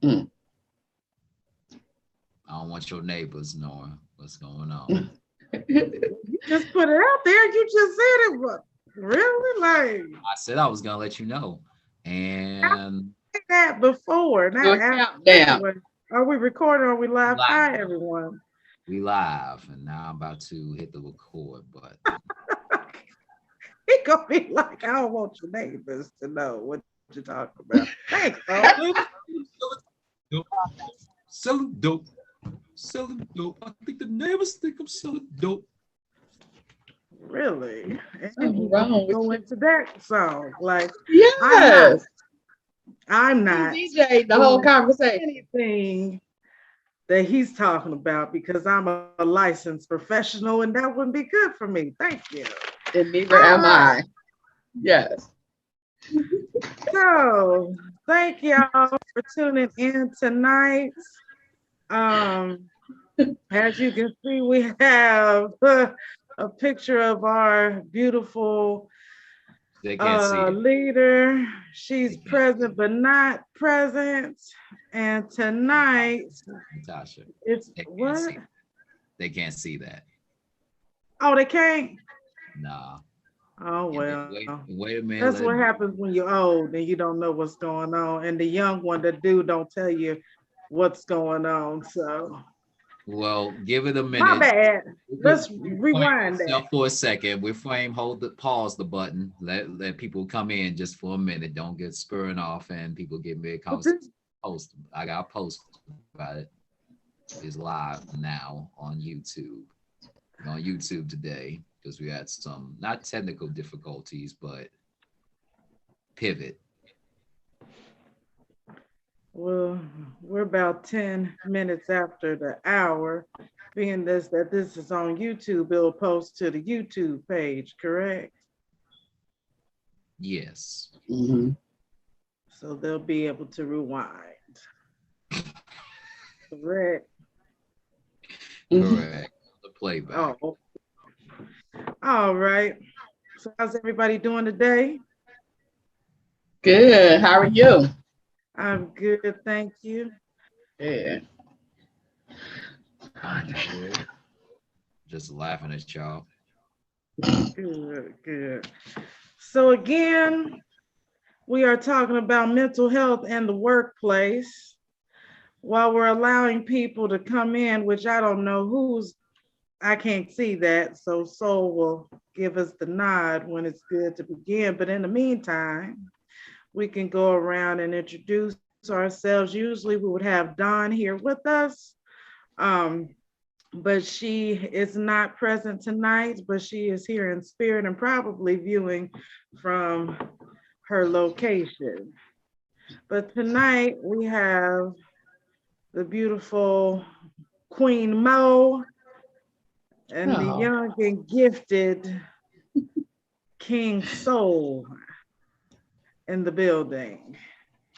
Mm. I don't want your neighbors knowing what's going on. You just put it out there. You just said it. But really, like I said I was gonna let you know, I and said that before, Do not a after. countdown. Anyway, are we recording? Are we live? live. Hi, everyone. We live, and now I'm about to hit the record button. He gonna be like, I don't want your neighbors to know what you're talking about. Thanks, bro. Dope. Selling dope, selling dope. I think the neighbors think I'm selling dope. Really? And Something he gonna wrong with go you. into that song. Like, I'm not, Yes. I'm You not DJ the whole doing conversation. anything that he's talking about because I'm a licensed professional and that wouldn't be good for me. Thank you. And neither All am right. I. Yes. So thank y'all for tuning in tonight. Um, as you can see, we have a picture of our beautiful They can't see it. leader. They She's can't see present it. but not present. And tonight, Natasha, it's they can't what? see. They can't see that. Oh, they can't. Nah. Oh And then well, wait a minute. that's Let what it happens when you're old and you don't know what's going on, and the young one, the dude, don't tell you what's going on. So well, give it a my minute. bad. Let's Reframe rewind that. yourself for a second. Reframe, hold the pause the button. Let people come in just for a minute. Don't get spurring off and people get mid But conversation. this, Post. I got a post about it. It's live now on YouTube. We're on YouTube today because we had some not technical difficulties, but pivot. well, we're about 10 minutes after the hour. Being that this is on YouTube, it'll post to the YouTube page, correct? Yes. Hmm. So they'll be able to rewind. Correct. Hmm. Correct. The playback. Oh, all right. So how's everybody doing today? Good. How are you? I'm good, thank you. Yeah. I'm good. Just laughing at y'all. Good, good. So again, we are talking about mental health and the workplace while we're allowing people to come in, which I don't know who's, I can't see that. So Soul will give us the nod when it's good to begin. But in the meantime, we can go around and introduce ourselves. Usually we would have Dawn here with us. Um, but she is not present tonight, but she is here in spirit and probably viewing from her location. But tonight we have the beautiful Queen Mo and the Oh. young and gifted King Soul in the building.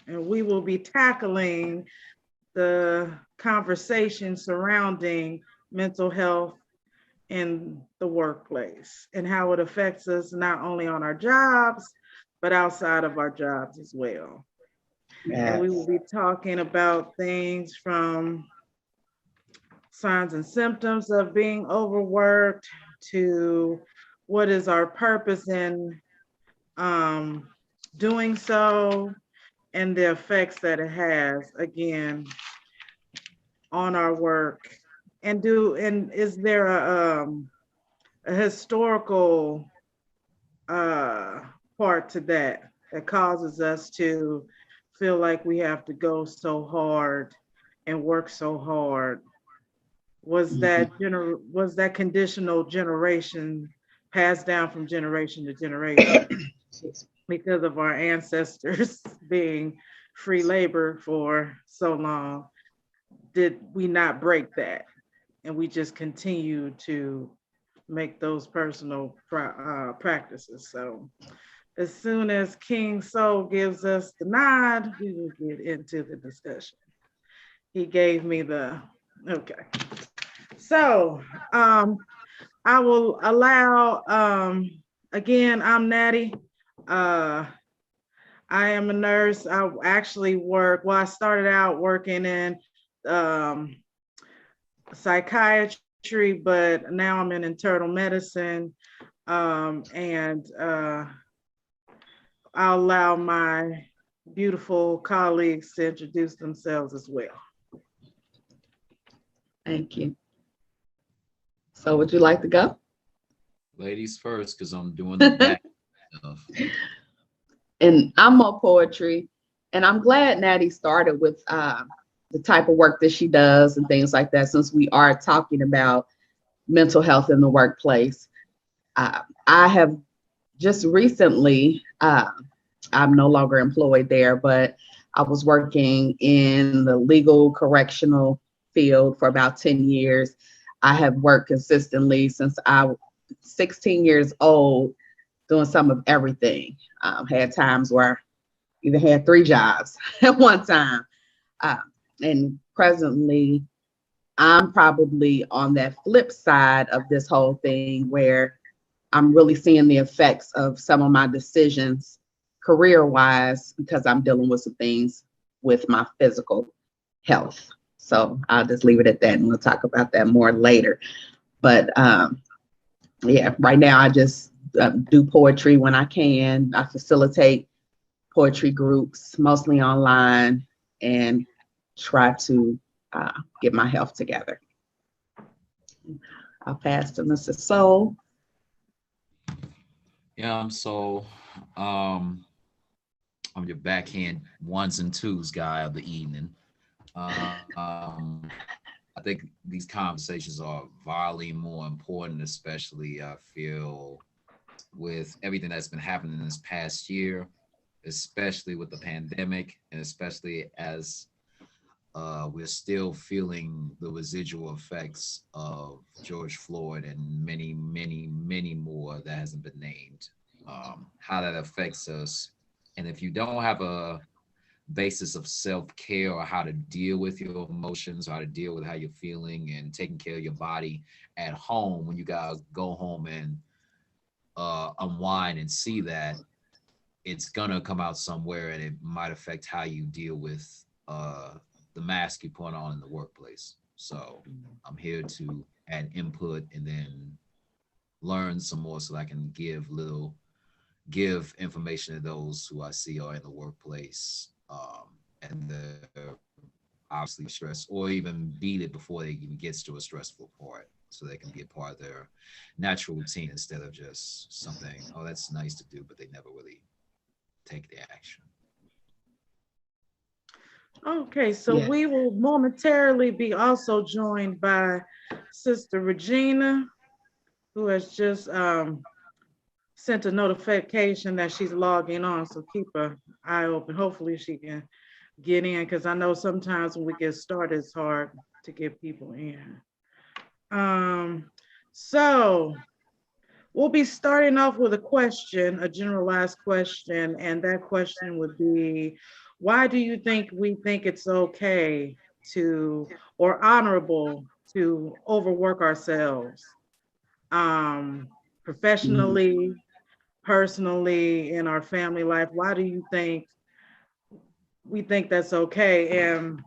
And we will be tackling the conversation surrounding mental health in the workplace and how it affects us not only on our jobs, but outside of our jobs as well. And we will Yes. be talking about things from signs and symptoms of being overworked to what is our purpose in um, doing so and the effects that it has again on our work. And is there a historical uh, part to that that causes us to feel like we have to go so hard and work so hard? Hmm. Was that conditional generation passed down from generation to generation because of our ancestors being free labor for so long? Did we not break that and we just continue to make those personal practices? So as soon as King Soul gives us the nod, we will get into the discussion. He gave me the okay. So I will allow again, I'm Natty. Uh I am a nurse. I actually I started out working in um, psychiatry, but now I'm in internal medicine. And I'll allow my beautiful colleagues to introduce themselves as well. Thank you. So would you like to go? Ladies first, because I'm doing the back stuff. And I'm more poetry. And I'm glad Natty started with the type of work that she does and things like that, since we are talking about mental health in the workplace. I have just recently, I'm no longer employed there, but I was working in the legal correctional field for about 10 years. I have worked consistently since I was 16 years old, doing some of everything. Had times where I even had 3 jobs at one time. And presently, I'm probably on that flip side of this whole thing where I'm really seeing the effects of some of my decisions career-wise because I'm dealing with some things with my physical health. So I'll just leave it at that, and we'll talk about that more later. But yeah, right now I just do poetry when I can. I facilitate poetry groups, mostly online, and try to get my health together. I'll pass to Mr. Soul. Yeah, so I'm your backhand ones and twos guy of the evening. I think these conversations are vitally more important, especially I feel with everything that's been happening this past year, especially with the pandemic, and especially as we're still feeling the residual effects of George Floyd and many, many, many more that hasn't been named, how that affects us. And if you don't have a basis of self-care or how to deal with your emotions, how to deal with how you're feeling and taking care of your body at home, when you gotta go home and unwind and see that, it's gonna come out somewhere and it might affect how you deal with the mask you put on in the workplace. So I'm here to add input and then learn some more so that I can give information to those who I see are in the workplace and they're obviously stressed or even beat it before they even gets to a stressful part, so they can be a part of their natural routine instead of just something, oh, that's nice to do, but they never really take the action. Okay, so Yeah. we will momentarily be also joined by Sister Regina, who has just sent a notification that she's logging on, so keep an eye open. Hopefully she can get in, because I know sometimes when we get started, it's hard to get people in. So we'll be starting off with a question, a generalized question, and that question would be, why do you think we think it's okay to, or honorable to overwork ourselves professionally, personally, in our family life? Why do you think we think that's okay? And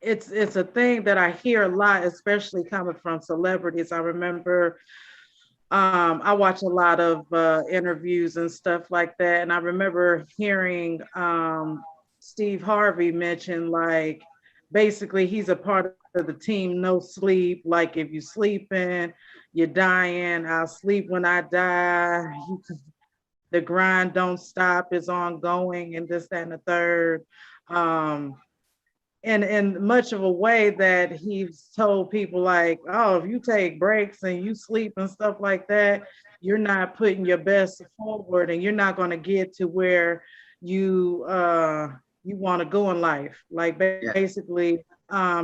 it's a thing that I hear a lot, especially coming from celebrities. I remember I watch a lot of interviews and stuff like that, and I remember hearing Steve Harvey mention, like, basically he's a part of the team no sleep. Like, if you sleeping, you're dying. I'll sleep when I die. The grind don't stop, it's ongoing, and this, that, and the third. And in much of a way that he's told people, like, oh, if you take breaks and you sleep and stuff like that, you're not putting your best forward, and you're not going to get to where you want to go in life. Like, basically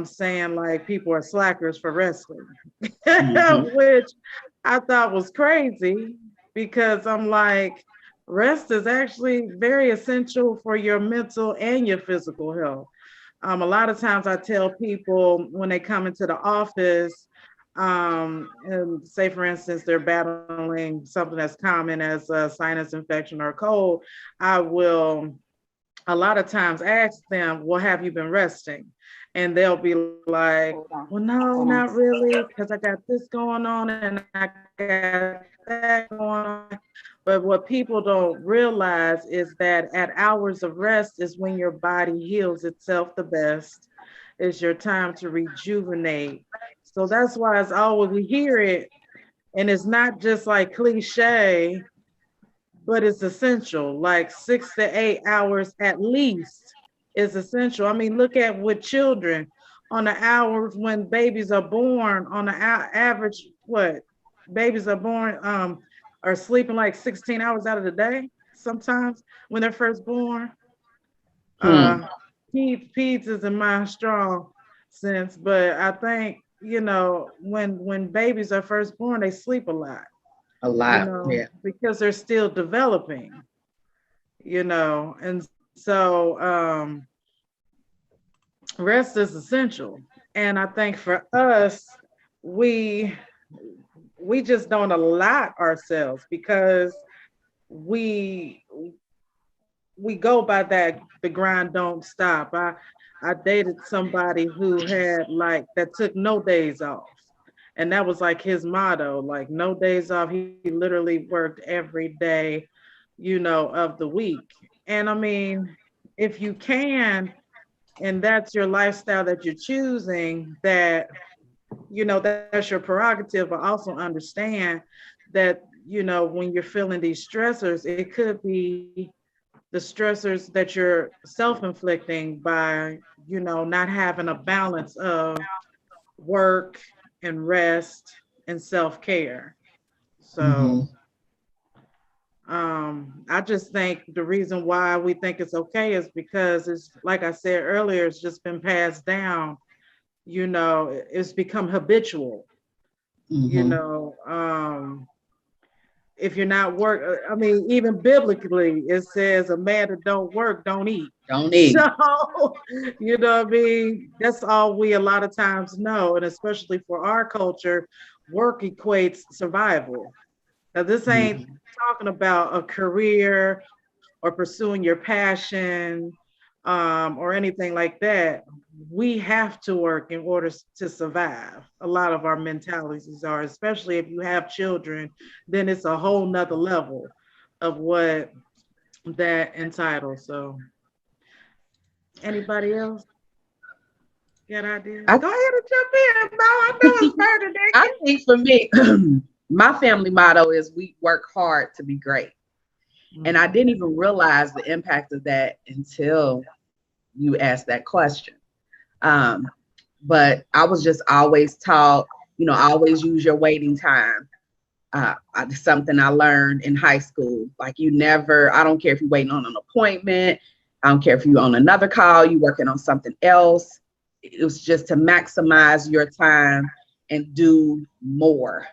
saying like people are slackers for resting, which I thought was crazy, because I'm like, rest is actually very essential for your mental and your physical health. A lot of times I tell people when they come into the office, And say for instance, they're battling something as common as a sinus infection or a cold, I will a lot of times ask them, well, have you been resting? And they'll be like, well, no, not really, because I got this going on and I got that going on. But what people don't realize is that at hours of rest is when your body heals itself the best. It's your time to rejuvenate. So that's why it's always, we hear it, and it's not just like cliche, but it's essential. Like 6 to 8 hours at least is essential. I mean, look at with children on the hours when babies are born, on the average, what babies are born, are sleeping like 16 hours out of the day sometimes when they're first born. Peds isn't my strong sense, but I think, when babies are first born, they sleep a lot. A lot, yeah. Because they're still developing, and so rest is essential. And I think for us, we just don't allot ourselves because we go by that, the grind don't stop. I dated somebody who had like that took no days off. And that was like his motto, like no days off. He literally worked every day, of the week. And I mean, if you can, and that's your lifestyle that you're choosing, that's your prerogative, but also understand that, when you're feeling these stressors, it could be the stressors that you're self-inflicting by, not having a balance of work and rest and self-care. So I just think the reason why we think it's okay is because it's, like I said earlier, it's just been passed down. It's become habitual. If you're not I mean, even biblically, it says a man that don't work, don't eat. Don't eat. So, you know what I mean? That's all we a lot of times know. And especially for our culture, work equates survival. Now, this ain't talking about a career or pursuing your passion or anything like that. We have to work in order to survive. A lot of our mentalities are, especially if you have children, then it's a whole nother level of what that entitles. So anybody else got ideas? Go ahead and jump in, Bo. I know it's murder. I think for me, my family motto is we work hard to be great. And I didn't even realize the impact of that until you asked that question. But I was just always taught, always use your waiting time. Something I learned in high school. Like I don't care if you're waiting on an appointment. I don't care if you're on another call, you're working on something else. It was just to maximize your time and do more.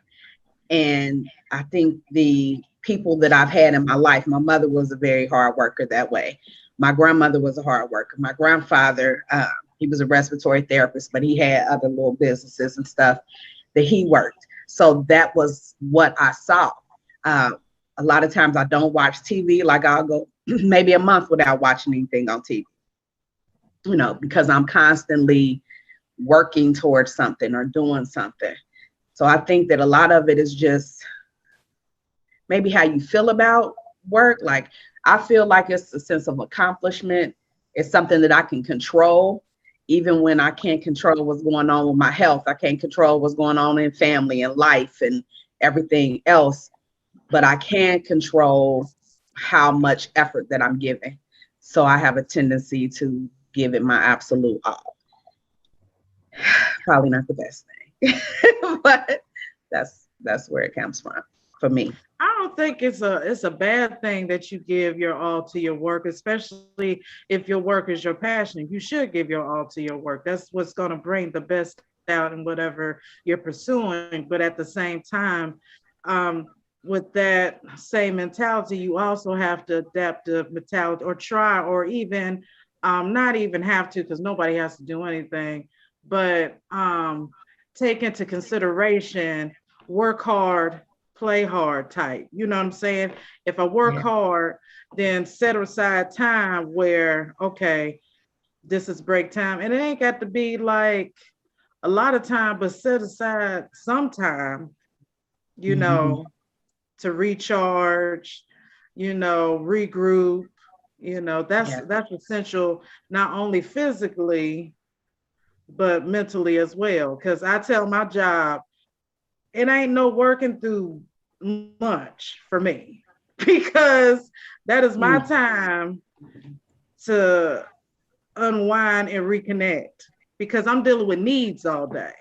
And I think the people that I've had in my life, my mother was a very hard worker that way. My grandmother was a hard worker. My grandfather, he was a respiratory therapist, but he had other little businesses and stuff that he worked. So that was what I saw. A lot of times I don't watch TV. Like I'll go maybe a month without watching anything on TV, because I'm constantly working towards something or doing something. So I think that a lot of it is just maybe how you feel about work. Like I feel like it's a sense of accomplishment. It's something that I can control, even when I can't control what's going on with my health. I can't control what's going on in family and life and everything else, but I can control how much effort that I'm giving. So I have a tendency to give it my absolute all. Probably not the best thing, but that's where it comes from for me. I don't think it's a bad thing that you give your all to your work, especially if your work is your passion. You should give your all to your work. That's what's going to bring the best out in whatever you're pursuing. But at the same time, with that same mentality, you also have to adapt the mentality or try, or even not even have to, because nobody has to do anything, but take into consideration work hard, play hard type. You know what I'm saying? If I work Yeah. hard, then set aside time where, okay, this is break time. And it ain't got to be like a lot of time, but set aside some time, you Mhm. know, to recharge, you know, regroup. You know, Yeah. that's essential, not only physically, but mentally as well. Because I tell my job, it ain't no working through lunch for me because that is my Mm. time to unwind and reconnect because I'm dealing with needs all day.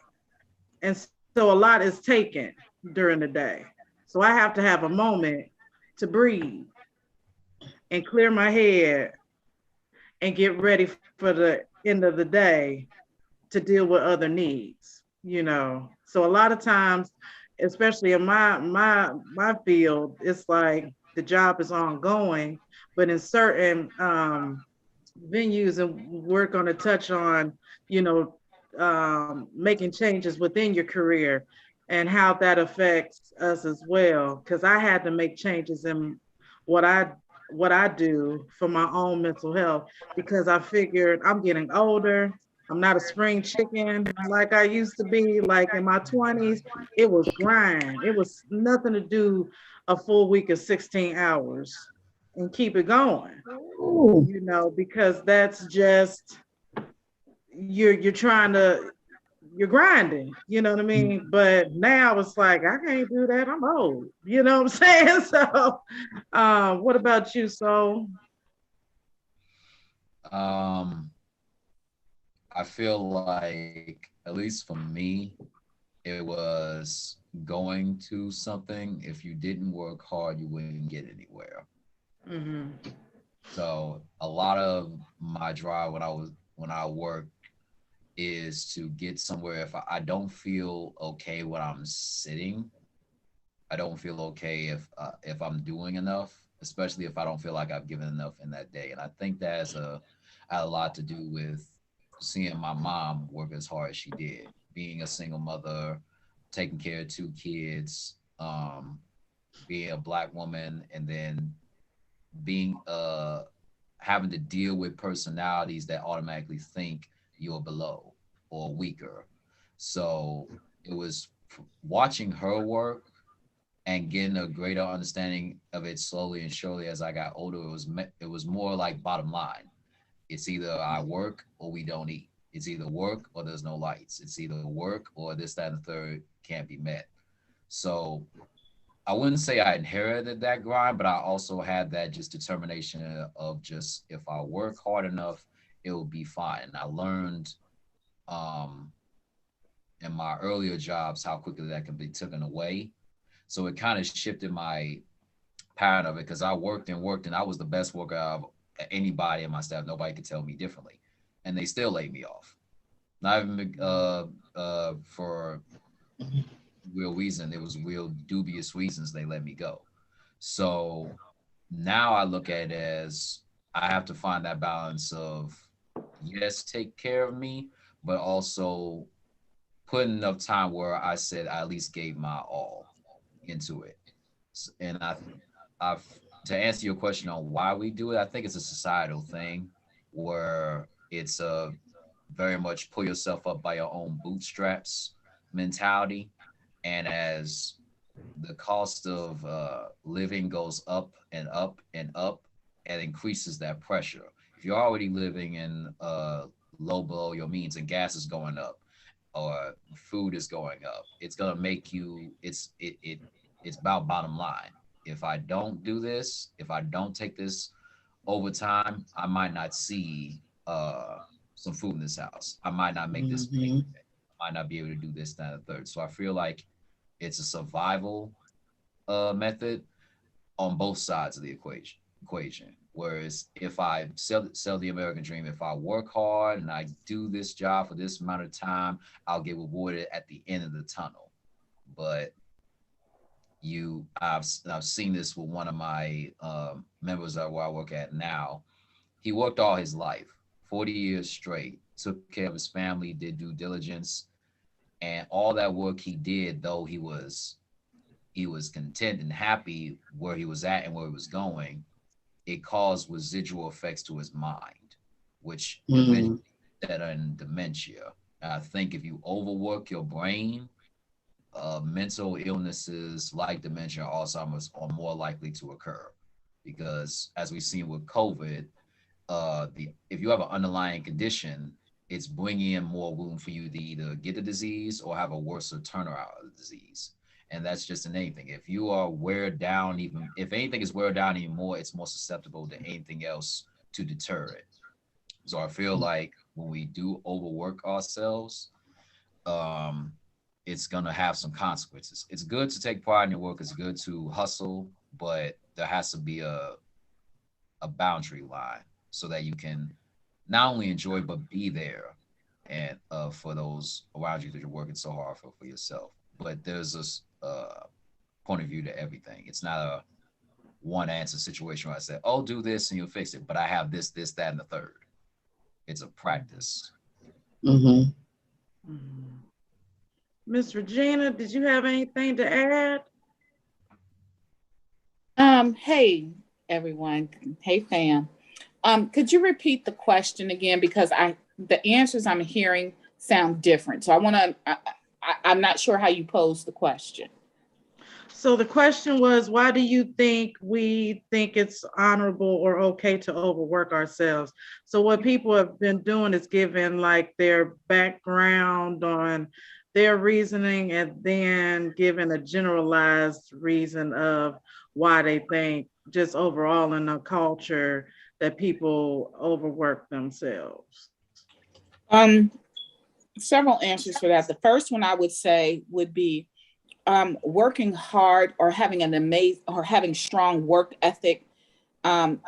And so a lot is taken during the day. So I have to have a moment to breathe and clear my head and get ready for the end of the day to deal with other needs, you know. So a lot of times, especially in my field, it's like the job is ongoing, but in certain venues, and we're going to touch on, you know, making changes within your career and how that affects us as well. Because I had to make changes in what I what I do for my own mental health because I figured I'm getting older. I'm not a spring chicken like I used to be. Like in my 20s, it was grind. It was nothing to do a full week of 16 hours and keep it going, Ooh. you know, because that's just you're trying to you're grinding, you know what I mean? But now it's like I can't do that. I'm old. You know what I'm saying? So what about you, So? Um, I feel like, at least for me, it was going to something. If you didn't work hard, you wouldn't get anywhere. Mm-hmm. So a lot of my drive when I work is to get somewhere. If I don't feel okay when I'm sitting, I don't feel okay if I'm doing enough, especially if I don't feel like I've given enough in that day. And I think that had a lot to do with seeing my mom work as hard as she did, being a single mother, taking care of two kids, being a black woman, and then being having to deal with personalities that automatically think you're below or weaker. So it was watching her work and getting a greater understanding of it slowly and surely as I got older. It was more like bottom line. It's either I work or we don't eat. It's either work or there's no lights. It's either work or this, that, and the third can't be met. So I wouldn't say I inherited that grind, but I also had that just determination of just if I work hard enough, it will be fine. I learned um, in my earlier jobs how quickly that can be taken away. So it kind of shifted my pattern of it because I worked and worked and I was the best worker of anybody in my staff. Nobody could tell me differently. And they still laid me off. Not even for real reason. It was real dubious reasons they let me go. So now I look at it as I have to find that balance of yes, take care of me, but also put enough time where I said I at least gave my all into it. And I've to answer your question on why we do it, I think it's a societal thing where it's a very much pull yourself up by your own bootstraps mentality. And as the cost of living goes up and up and up, and increases that pressure. If you're already living in low below your means and gas is going up or food is going up, it's gonna make you. It's about bottom line. If I don't do this, if I don't take this over time, I might not see some food in this house. I might not make this payment. Mhm. I might not be able to do this, that, and the third. So I feel like it's a survival method on both sides of the equation. Whereas if I sell the American dream, if I work hard and I do this job for this amount of time, I'll get rewarded at the end of the tunnel. But I've seen this with one of my members of where I work at now. He worked all his life, 40 years straight, took care of his family, did due diligence, And all that work he did, though he was content and happy where he was at and where he was going, it caused residual effects to his mind, which eventually that are in dementia. I think if you overwork your brain, mental illnesses like dementia or Alzheimer's are more likely to occur because, as we've seen with COVID, the if you have an underlying condition, it's bringing in more room for you to either get the disease or have a worse turnaround of the disease. And that's just in anything. If you are wear down, even if anything is wear down anymore, it's more susceptible to anything else to deter it. So I feel like when we do overwork ourselves, um, it's gonna have some consequences. It's good to take pride in your work. It's good to hustle, but there has to be a boundary line so that you can not only enjoy but be there and for those around you that you're working so hard for yourself. But there's this point of view to everything. It's not a one answer situation where I say, "Oh, do this and you'll fix it," but I have this, this, that, and the third. It's a practice. Mm-hmm. Miss Regina, did you have anything to add? Hey everyone. Hey fam. Could you repeat the question again? Because the answers I'm hearing sound different. So I'm not sure how you posed the question. So the question was, why do you think we think it's honorable or okay to overwork ourselves? So what people have been doing is giving like their background on their reasoning and then giving a generalized reason of why they think just overall in the culture that people overwork themselves. Several answers for that. The first one I would say would be working hard or having having strong work ethic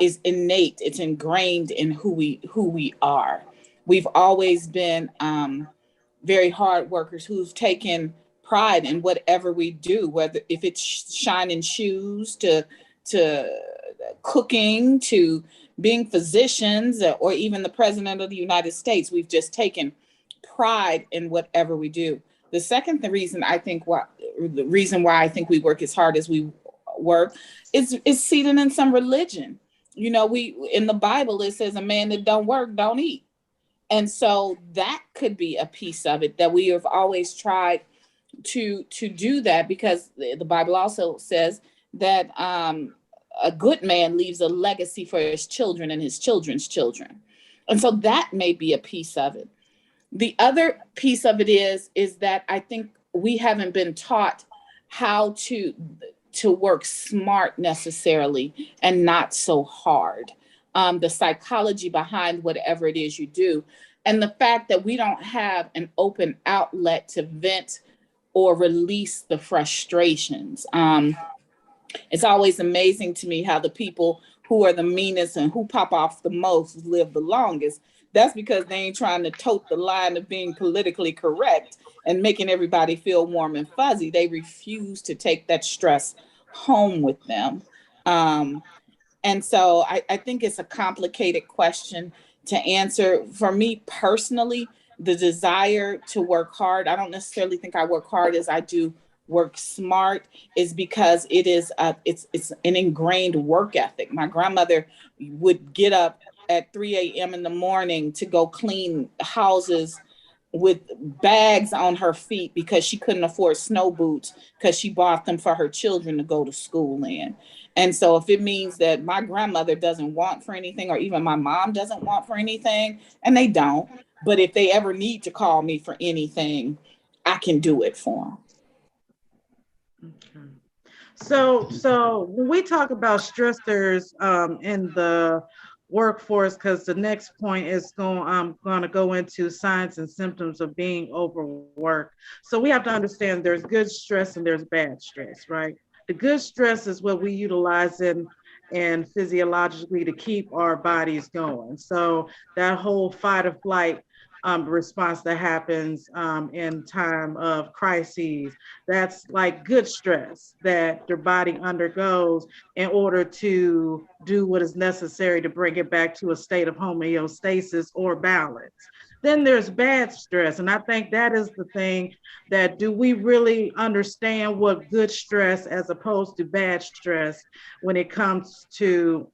is innate. It's ingrained in who we are. We've always been very hard workers who've taken pride in whatever we do, whether if it's shining shoes to cooking to being physicians or even the president of the United States. We've just taken pride in whatever we do. The second reason I think the reason why I think we work as hard as we work is seated in some religion. You know, we in the Bible it says a man that don't work don't eat. And so that could be a piece of it, that we have always tried to do that, because the Bible also says that a good man leaves a legacy for his children and his children's children. And so that may be a piece of it. The other piece of it is that I think we haven't been taught how to work smart necessarily and not so hard. The psychology behind whatever it is you do, and the fact that we don't have an open outlet to vent or release the frustrations. It's always amazing to me how the people who are the meanest and who pop off the most live the longest. That's because they ain't trying to tote the line of being politically correct and making everybody feel warm and fuzzy. They refuse to take that stress home with them. And so I think it's a complicated question to answer. For me personally, the desire to work hard, I don't necessarily think I work hard as I do work smart, is because it's an ingrained work ethic. My grandmother would get up at 3 a.m. in the morning to go clean houses with bags on her feet because she couldn't afford snow boots because she bought them for her children to go to school in. And so if it means that my grandmother doesn't want for anything, or even my mom doesn't want for anything, and they don't, but if they ever need to call me for anything, I can do it for them. Okay. So when we talk about stressors in the workforce, because the next point is I'm going to go into signs and symptoms of being overworked. So we have to understand there's good stress and there's bad stress, right? The good stress is what we utilize and physiologically to keep our bodies going. So that whole fight or flight response that happens in time of crises, that's like good stress that your body undergoes in order to do what is necessary to bring it back to a state of homeostasis or balance. Then there's bad stress. And I think that is the thing, that do we really understand what good stress as opposed to bad stress when it comes to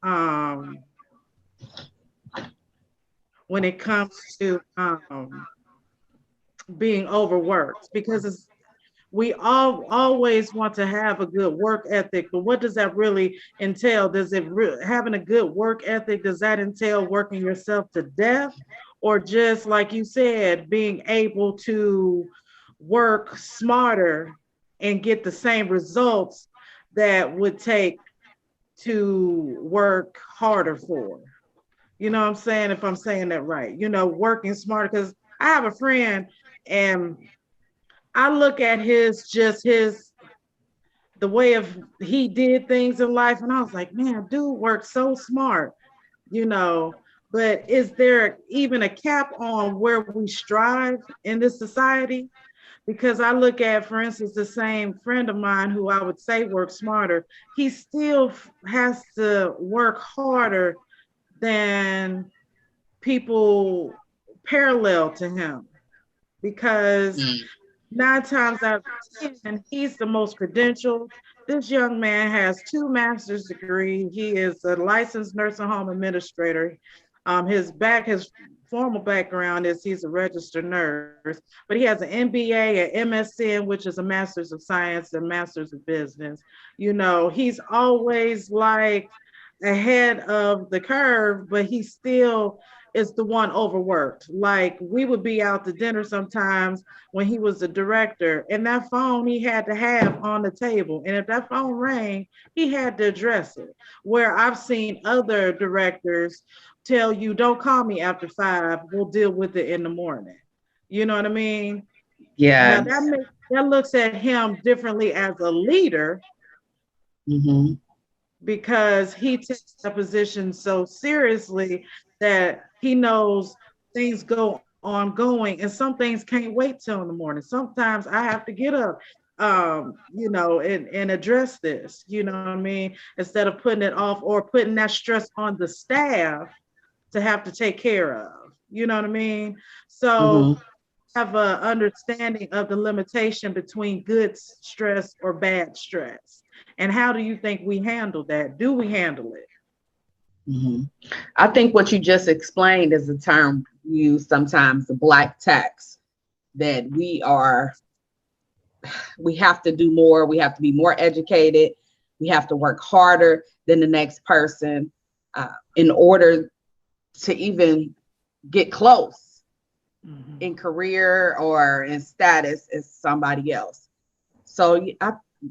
being overworked? Because we all always want to have a good work ethic, but what does that really entail? Does it having a good work ethic, does that entail working yourself to death, or just like you said, being able to work smarter and get the same results that would take to work harder for? You know what I'm saying? If I'm saying that right, working smarter. Because I have a friend, and I look at the way of he did things in life, and I was like, man, dude worked so smart, you know. But is there even a cap on where we strive in this society? Because I look at, for instance, the same friend of mine who I would say works smarter, he still has to work harder than people parallel to him, because 9 times out of 10, he's the most credentialed. This young man has 2 master's degrees. He is a licensed nursing home administrator. His formal background is he's a registered nurse, but he has an MBA, an MSN, which is a Master's of Science, and Master's of Business. He's always like ahead of the curve, but he still is the one overworked. Like, we would be out to dinner sometimes when he was the director, and that phone he had to have on the table. And if that phone rang, he had to address it. Where I've seen other directors tell you, don't call me after 5, we'll deal with it in the morning. You know what I mean? Yeah. Now that looks at him differently as a leader, because he takes that position so seriously that he knows things go ongoing, and some things can't wait till in the morning. Sometimes I have to get up, and address this, you know what I mean? Instead of putting it off or putting that stress on the staff to have to take care of, you know what I mean? So have an understanding of the limitation between good stress or bad stress. And how do you think we handle that? Do we handle it? I think what you just explained is a term used sometimes, the black tax, that we have to do more. We have to be more educated. We have to work harder than the next person in order to even get close in career or in status as somebody else. So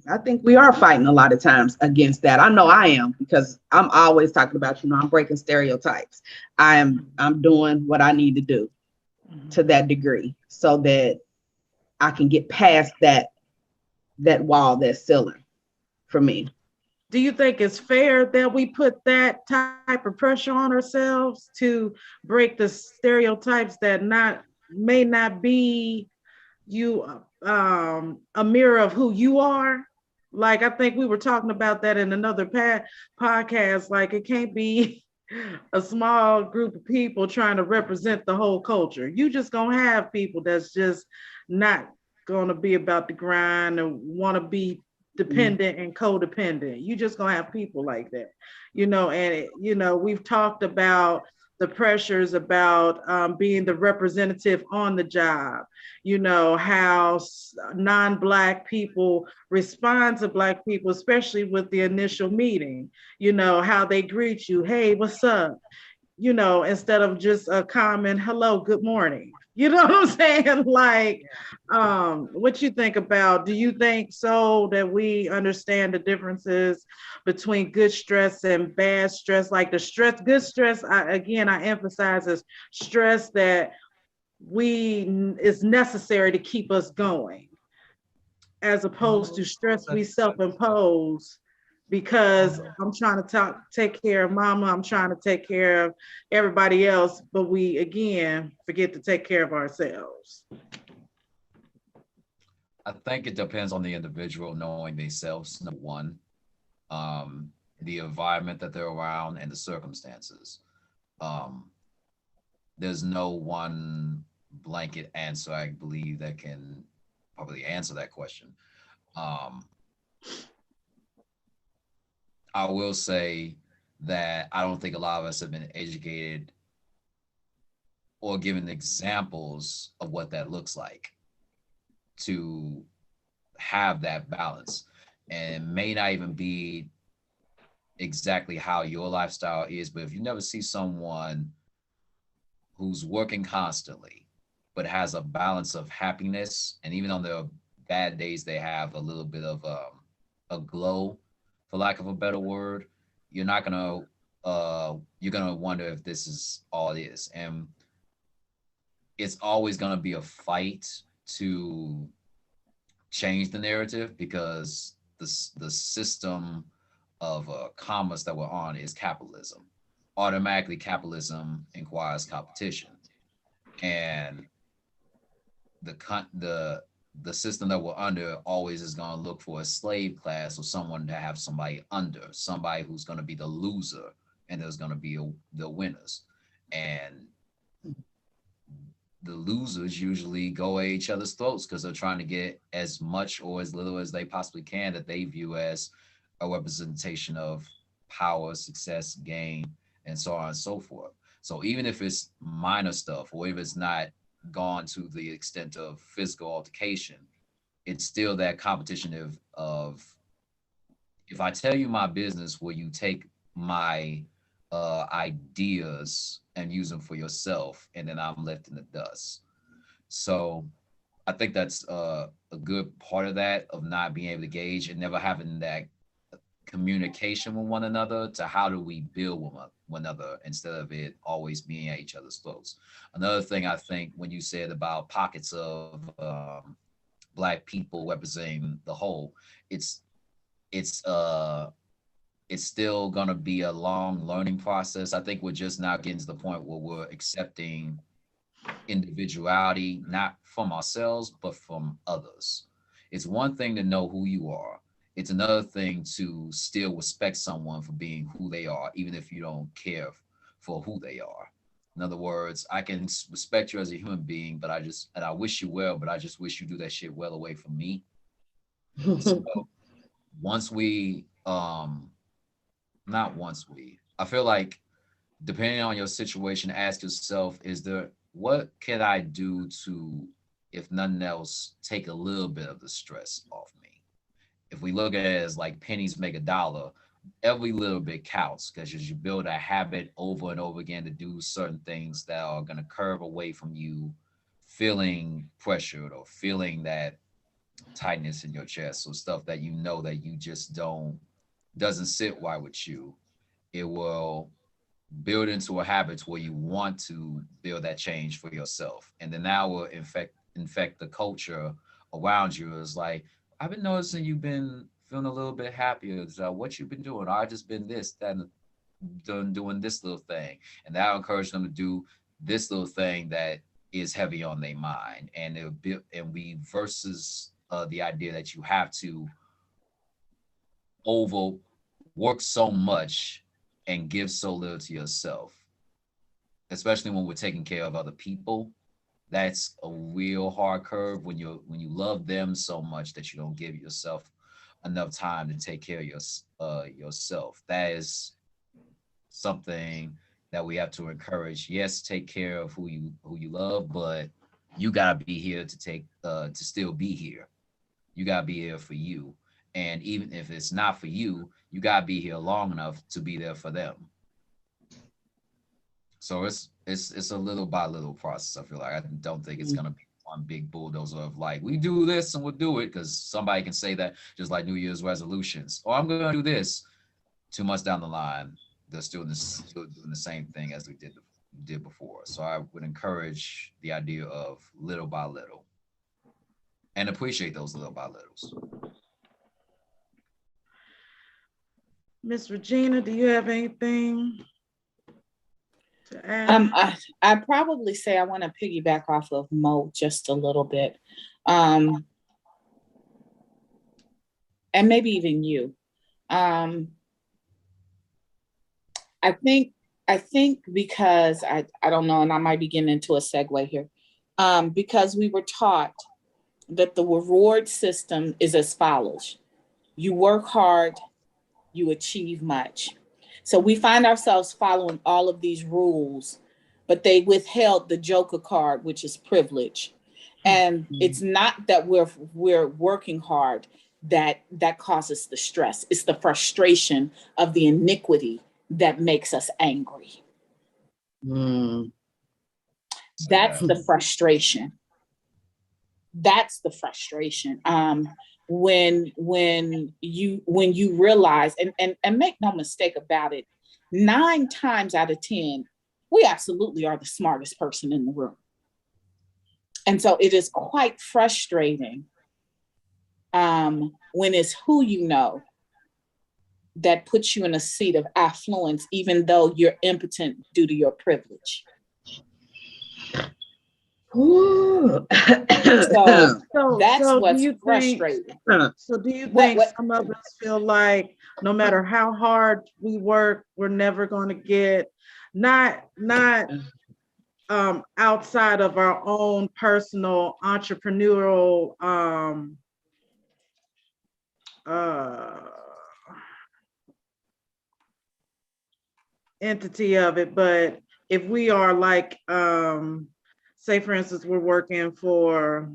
I think we are fighting a lot of times against that. I know I am, because I'm always talking about, I'm breaking stereotypes. I'm doing what I need to do to that degree so that I can get past that wall, that ceiling for me. Do you think it's fair that we put that type of pressure on ourselves to break the stereotypes that may not be a mirror of who you are? Like, I think we were talking about that in another podcast. Like, it can't be a small group of people trying to represent the whole culture. You just gonna have people that's just not gonna be about the grind and want to be dependent and codependent. You just gonna have people like that, and we've talked about the pressures about being the representative on the job, how non-Black people respond to Black people, especially with the initial meeting, how they greet you, hey, what's up, instead of just a common hello, good morning. You know what I'm saying? Like, what you think about, do you think so that we understand the differences between good stress and bad stress? Like good stress, I emphasize is stress that is necessary to keep us going, as opposed to stress we self-impose because I'm trying to take care of mama, I'm trying to take care of everybody else, but we, again, forget to take care of ourselves. I think it depends on the individual knowing themselves, number one, the environment that they're around and the circumstances. there's no one blanket answer, I believe, that can probably answer that question. Um, I will say that I don't think a lot of us have been educated or given examples of what that looks like to have that balance. And it may not even be exactly how your lifestyle is, but if you never see someone who's working constantly, but has a balance of happiness, and even on their bad days, they have a little bit of a glow, for lack of a better word, you're not gonna you're gonna wonder if this is all it is. And it's always gonna be a fight to change the narrative because the system of commerce that we're on is capitalism. Automatically, capitalism requires competition, and the system that we're under always is going to look for a slave class or someone to have somebody under, somebody who's going to be the loser, and there's going to be the winners, and the losers usually go at each other's throats because they're trying to get as much or as little as they possibly can that they view as a representation of power, success, gain, and so on and so forth. So even if it's minor stuff or if it's not gone to the extent of physical altercation, it's still that competition of if I tell you my business, will you take my ideas and use them for yourself? And then I'm left in the dust. So I think that's a good part of that, of not being able to gauge and never having that communication with one another to how do we build one another instead of it always being at each other's throats. Another thing I think when you said about pockets of Black people representing the whole, it's it's uh it's still going to be a long learning process. I think we're just now getting to the point where we're accepting individuality, not from ourselves, but from others. It's one thing to know who you are. It's another thing to still respect someone for being who they are, even if you don't care for who they are. In other words, I can respect you as a human being, but I wish you well, but I just wish you do that shit well away from me. So once we, not once we, I feel like depending on your situation, ask yourself, what can I do to, if nothing else, take a little bit of the stress off me? If we look at it as like pennies make a dollar, every little bit counts because as you build a habit over and over again to do certain things that are going to curve away from you feeling pressured or feeling that tightness in your chest or stuff that you know that you just doesn't sit right with you, it will build into a habit where you want to build that change for yourself. And then that will infect the culture around you. It's like, I've been noticing you've been feeling a little bit happier. So what you've been doing? I just been this, that, and doing this little thing. And that'll encourage them to do this little thing that is heavy on their mind. And it'll be, and we versus the idea that you have to overwork so much and give so little to yourself, especially when we're taking care of other people. That's a real hard curve when you love them so much that you don't give yourself enough time to take care of yourself. That is something that we have to encourage. Yes, take care of who you love, but you gotta be here to still be here. You gotta be here for you. And even if it's not for you, you gotta be here long enough to be there for them. So it's a little by little process. I feel like I don't think it's gonna be one big bulldozer of like, we do this and we'll do it, because somebody can say that just like New Year's resolutions. Oh, I'm gonna do this. 2 months down the line, they're still doing the same thing as we did before. So I would encourage the idea of little by little and appreciate those little by littles. Miss Regina, do you have anything to add? I probably say I want to piggyback off of Mo just a little bit. And maybe even you. I think I think because I don't know, and I might be getting into a segue here, because we were taught that the reward system is as follows: you work hard, you achieve much. So we find ourselves following all of these rules, but they withheld the joker card, which is privilege. And it's not that we're working hard that causes the stress. It's the frustration of the iniquity that makes us angry. That's the frustration. That's the frustration. When you realize, and make no mistake about it, 9 times out of 10, we absolutely are the smartest person in the room. And so it is quite frustrating when it's who you know that puts you in a seat of affluence, even though you're impotent due to your privilege. So that's what's frustrating. So do you think some of us feel like no matter how hard we work, we're never going to get, not outside of our own personal entrepreneurial entity of it, but if we are like, say for instance, we're working for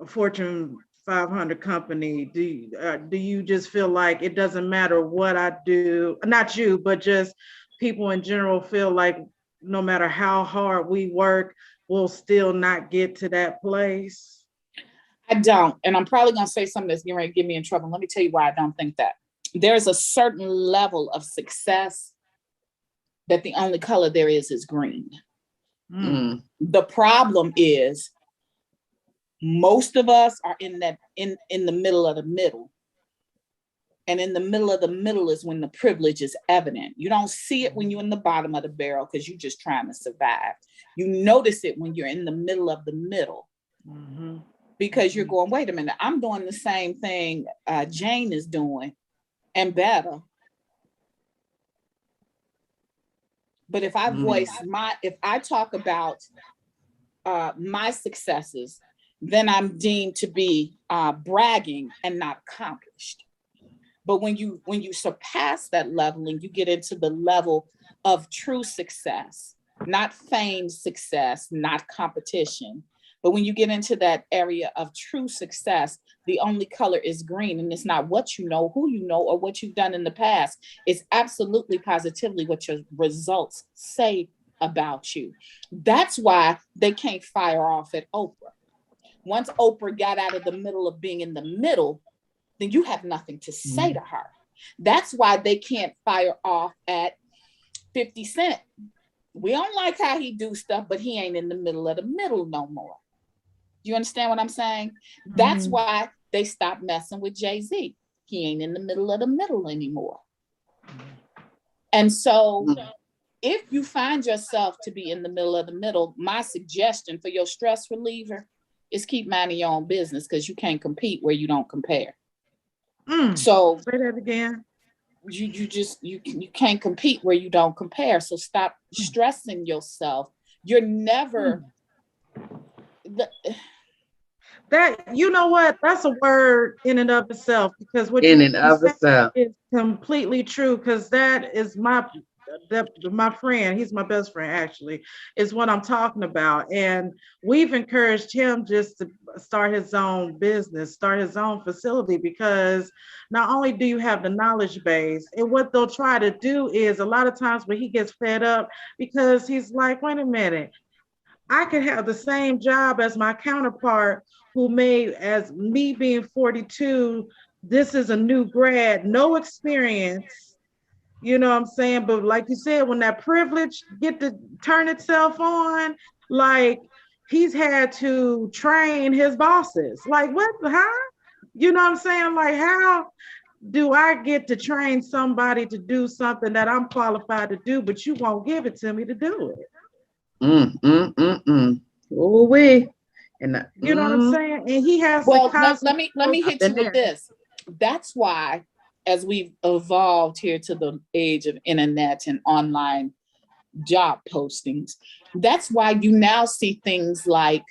a Fortune 500 company, do you just feel like it doesn't matter what I do, not you, but just people in general feel like no matter how hard we work, we'll still not get to that place? I don't. And I'm probably going to say something that's getting ready to get me in trouble. Let me tell you why I don't think that. There's a certain level of success that the only color there is green. The problem is most of us are in the middle of the middle. And in the middle of the middle is when the privilege is evident. You don't see it when you're in the bottom of the barrel because you're just trying to survive. You notice it when you're in the middle of the middle. Because you're going, wait a minute, I'm doing the same thing Jane is doing and better. But if I voice if I talk about my successes, then I'm deemed to be bragging and not accomplished. But when you surpass that level and you get into the level of true success, not feigned success, not competition, but when you get into that area of true success, the only color is green. And it's not what you know, who you know, or what you've done in the past. It's absolutely positively what your results say about you. That's why they can't fire off at Oprah. Once Oprah got out of the middle of being in the middle, then you have nothing to say to her. That's why they can't fire off at 50 Cent. We don't like how he do stuff, but he ain't in the middle of the middle no more. You understand what I'm saying? That's why they stopped messing with Jay-Z. He ain't in the middle of the middle anymore. And so if you find yourself to be in the middle of the middle, my suggestion for your stress reliever is keep minding your own business, because you can't compete where you don't compare. So say that again. You can't compete where you don't compare. So stop stressing yourself. You're never that, you know what, that's a word in and of itself, because what in you and of itself is completely true, because that is my friend, he's my best friend actually, is what I'm talking about. And we've encouraged him just to start his own business, start his own facility, because not only do you have the knowledge base, and what they'll try to do is, a lot of times when he gets fed up, because he's like, wait a minute, I could have the same job as my counterpart who made, as me being 42, this is a new grad, no experience, you know what I'm saying? But like you said, when that privilege get to turn itself on, like he's had to train his bosses. Like what, huh? You know what I'm saying? Like, how do I get to train somebody to do something that I'm qualified to do, but you won't give it to me to do it? Oh, we. And you know what I'm saying? And he has let me hit you with this. That's why as we've evolved here to the age of internet and online job postings, that's why you now see things like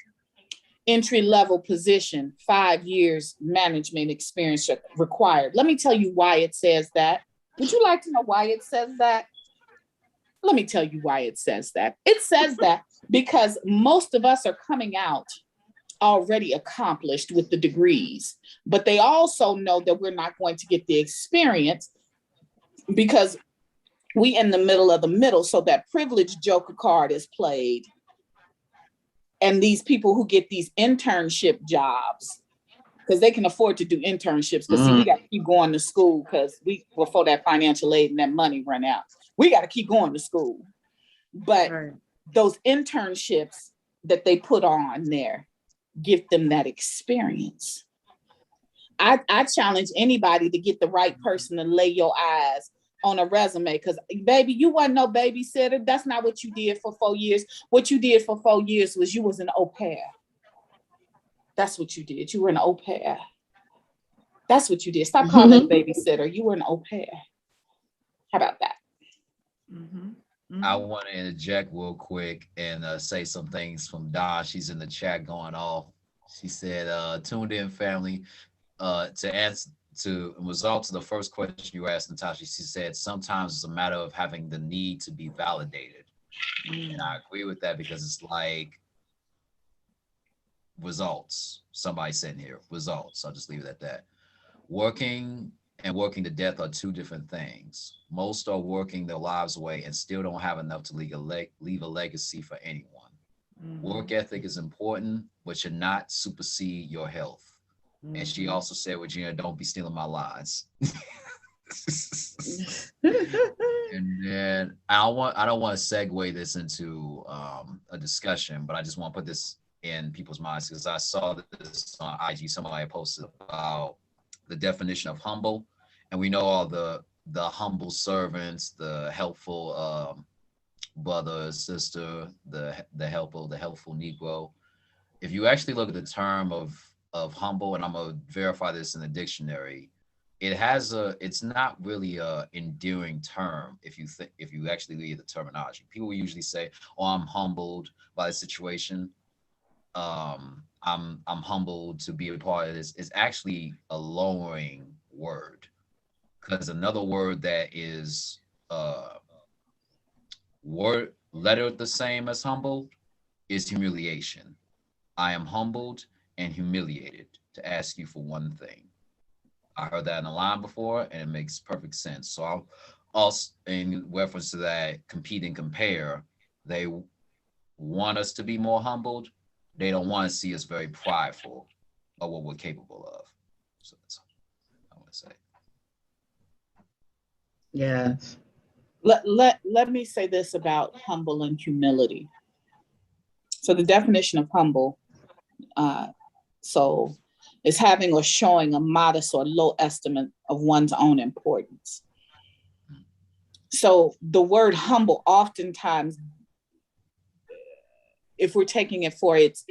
entry-level position, 5 years management experience required. Let me tell you why it says that. Would you like to know why it says that? Let me tell you why it says that. It says that because most of us are coming out already accomplished with the degrees, but they also know that we're not going to get the experience because we in the middle of the middle. So that privileged joker card is played. And these people who get these internship jobs, because they can afford to do internships, because see, we got to keep going to school because before that financial aid and that money run out, we got to keep going to school. But those internships that they put on there give them that experience. I challenge anybody to get the right person to lay your eyes on a resume, because baby, you wasn't no babysitter. That's not what you did for 4 years. What you did for 4 years was you was an au pair. That's what you did. You were an au pair. That's what you did. Stop calling it a babysitter. You were an au pair. How about that? I want to interject real quick and say some things from Dawn. She's in the chat going off. She said, tuned in family, to result to the first question you asked, Natasha. She said, sometimes it's a matter of having the need to be validated. And I agree with that, because it's like results. Somebody said here, results. I'll just leave it at that. Working and working to death are two different things. Most are working their lives away and still don't have enough to leave a legacy for anyone. Work ethic is important, but should not supersede your health. And she also said, Regina, don't be stealing my lines. And then I don't want to segue this into a discussion, but I just want to put this in people's minds, because I saw this on IG. Somebody posted about the definition of humble, and we know all the humble servants, the helpful brother, sister, the helpful Negro. If you actually look at the term of humble, and I'm gonna verify this in the dictionary, it's not really a endearing term if you actually read the terminology. People usually say, oh, I'm humbled by the situation. I'm humbled to be a part of this. It's actually a lowering word, because another word that is lettered the same as humble is humiliation. I am humbled and humiliated to ask you for one thing. I heard that in a line before, and it makes perfect sense. So I'll also, in reference to that, compete and compare, they want us to be more humbled. They don't want to see us very prideful of what we're capable of. So that's what I want to say. Yes. Let me say this about humble and humility. So the definition of humble, so is having or showing a modest or low estimate of one's own importance. So the word humble, oftentimes, if we're taking it for its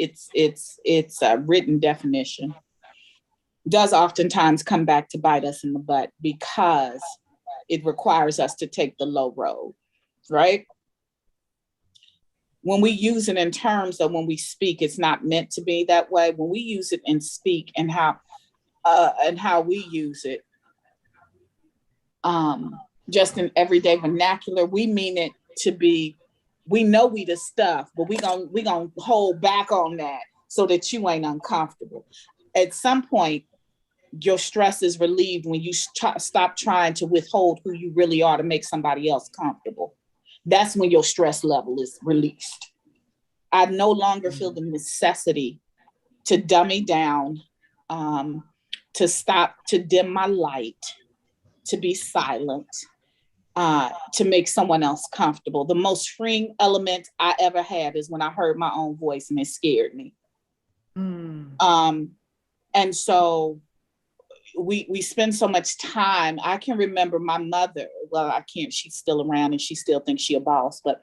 written definition, does oftentimes come back to bite us in the butt, because it requires us to take the low road, right? When we use it in terms of when we speak, it's not meant to be that way. When we use it and speak and how we use it, just in everyday vernacular, we mean it to be, we know we the stuff, but we gonna hold back on that so that you ain't uncomfortable. At some point, your stress is relieved when you stop trying to withhold who you really are to make somebody else comfortable. That's when your stress level is released. I no longer feel the necessity to dummy down, to stop, to dim my light, to be silent, to make someone else comfortable. The most freeing element I ever had is when I heard my own voice, and it scared me. And so we spend so much time. I can remember my mother, well, I can't, she's still around and she still thinks she a boss, but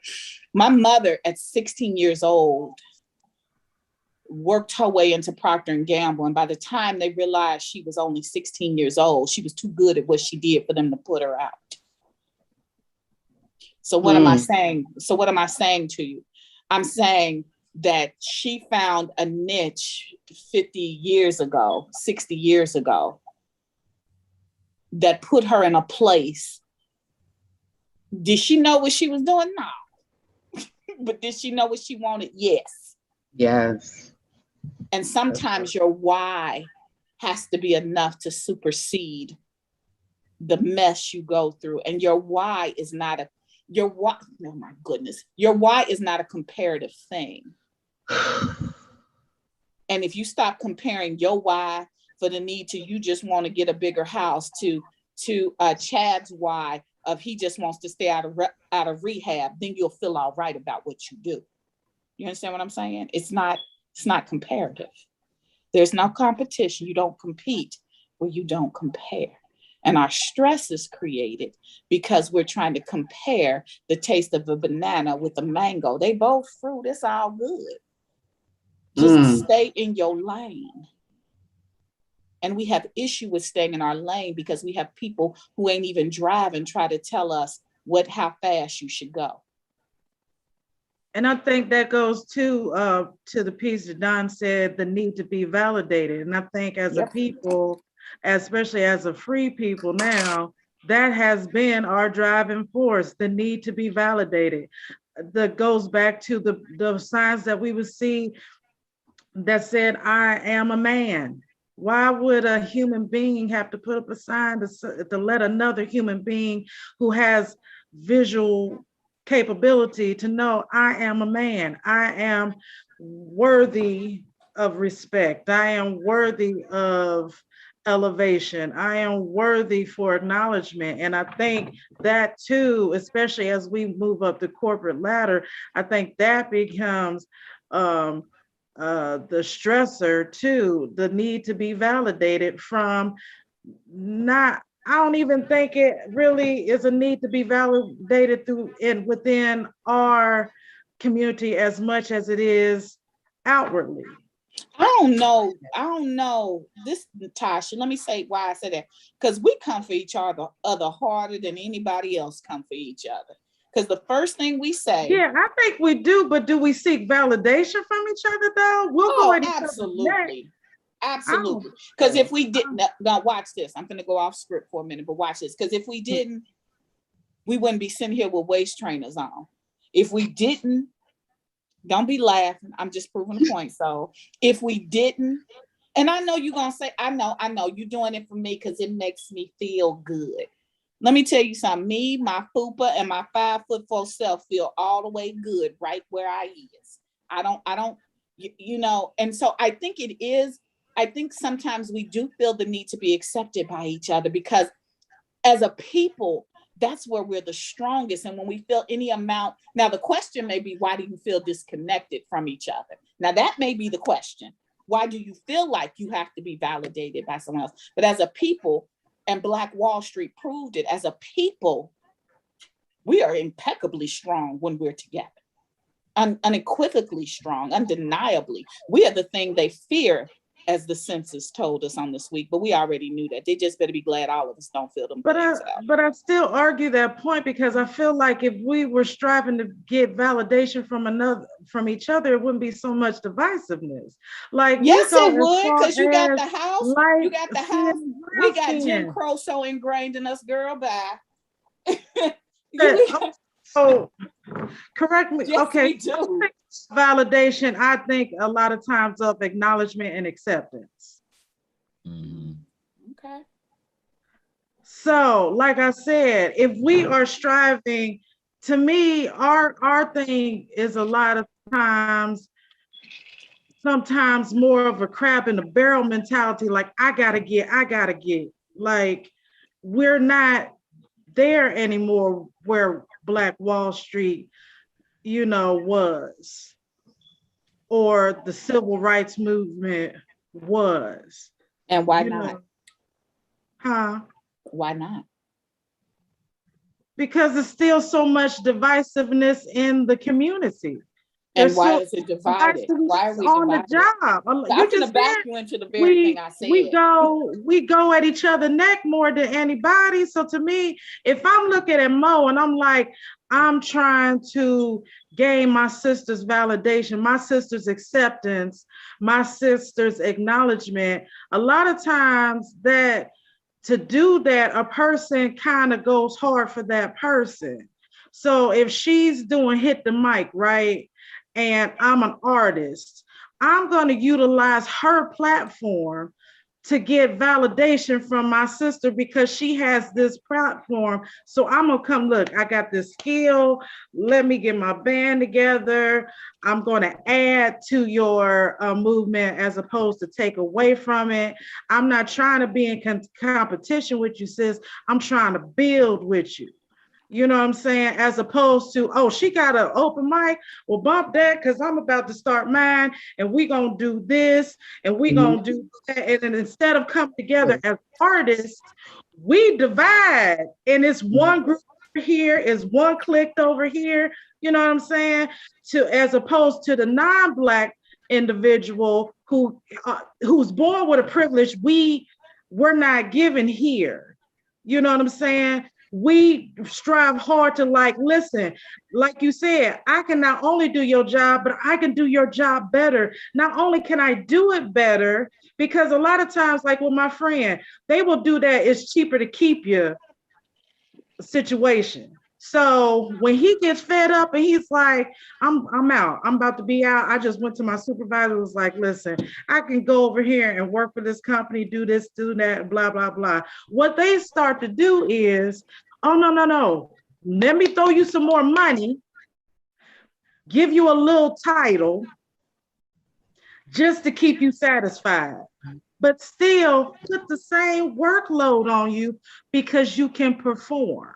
my mother at 16 years old worked her way into Procter and Gamble. And by the time they realized she was only 16 years old, she was too good at what she did for them to put her out. So what am I saying? So what am I saying to you? I'm saying that she found a niche 50 years ago, 60 years ago, that put her in a place. Did she know what she was doing? No. But did she know what she wanted? Yes. Yes. And sometimes your why has to be enough to supersede the mess you go through. And your why is not your why, oh my goodness, your why is not a comparative thing. And if you stop comparing your why for the need to, you just want to get a bigger house, to Chad's why of he just wants to stay out of rehab, then you'll feel all right about what you do. You understand what I'm saying? It's not comparative. There's no competition. You don't compete where you don't compare. And our stress is created because we're trying to compare the taste of a banana with a mango. They both fruit. It's all good. Just stay in your lane. And we have issue with staying in our lane because we have people who ain't even driving try to tell us how fast you should go. And I think that goes to the piece that Don said, the need to be validated. And I think as a people, especially as a free people now, that has been our driving force, the need to be validated. That goes back to the signs that we would see that said, I am a man. Why would a human being have to put up a sign to let another human being who has visual capability to know I am a man, I am worthy of respect, I am worthy of elevation, I am worthy for acknowledgement? And I think that too, especially as we move up the corporate ladder, I think that becomes the stressor too, the need to be validated from I don't even think it really is a need to be validated within our community as much as it is outwardly. I don't know this, Natasha. Let me say why I said that. Because we come for each other harder than anybody else come for each other. Because the first thing we say. Yeah, I think we do, but do we seek validation from each other though? We'll go at absolutely. Absolutely. Because if we didn't, now watch this. I'm going to go off script for a minute, but watch this. Because if we didn't, we wouldn't be sitting here with waist trainers on. If we didn't, don't be laughing. I'm just proving a point. So if we didn't, and I know you're going to say, I know you're doing it for me because it makes me feel good. Let me tell you something. Me, my fupa, and my 5'4" self feel all the way good right where I is. I don't, you know, and so I think I think sometimes we do feel the need to be accepted by each other because as a people, that's where we're the strongest. And when we feel any amount, now the question may be, why do you feel disconnected from each other? Now that may be the question. Why do you feel like you have to be validated by someone else? But as a people, and Black Wall Street proved it, as a people, we are impeccably strong when we're together. Unequivocally strong, undeniably. We are the thing they fear, as the census told us on this week, but we already knew that. They just better be glad all of us don't feel them. But I still argue that point because I feel like if we were striving to get validation from each other, it wouldn't be so much divisiveness. Like yes, it would, because you got the house, you got the house. We got Jim Crow so ingrained in us, girl. Bye. Oh, correct me. Yes, okay. We do. Validation, I think a lot of times of acknowledgement and acceptance. Mm-hmm. Okay. So, like I said, if we are striving, to me, our thing is a lot of times, sometimes more of a crab in a barrel mentality, like I gotta get. Like we're not there anymore where Black Wall Street, you know, was, or the civil rights movement was. And why not? Huh? Why not? Because there's still so much divisiveness in the community. And why so is it divided? Why are we on the divided? job. I'm You gonna just back said you into the very thing I said. we go at each other neck more than anybody. So to me, if I'm looking at Mo and I'm like, I'm trying to gain my sister's validation, my sister's acceptance, my sister's acknowledgement, a lot of times that to do that, a person kind of goes hard for that person. So if she's doing hit the mic, right, and I'm an artist, I'm going to utilize her platform to get validation from my sister because she has this platform. So I'm gonna come, look, I got this skill. Let me get my band together. I'm going to add to your movement as opposed to take away from it. I'm not trying to be in competition with you, sis. I'm trying to build with you. You know what I'm saying? As opposed to, oh, she got an open mic. Well, bump that because I'm about to start mine and we going to do this and we going to do that. And then instead of coming together as artists, we divide and it's one group over here, is one clicked over here. You know what I'm saying? As opposed to the non-Black individual who's born with a privilege we're not given here. You know what I'm saying? We strive hard to listen, like you said, I can not only do your job, but I can do your job better. Not only can I do it better, because a lot of times, like with my friend, they will do that. It's cheaper to keep you situation. So when he gets fed up and he's like, I'm out. I'm about to be out. I just went to my supervisor, was like, listen, I can go over here and work for this company, do this, do that, blah, blah, blah. What they start to do is, oh, no. Let me throw you some more money, give you a little title just to keep you satisfied, but still put the same workload on you because you can perform.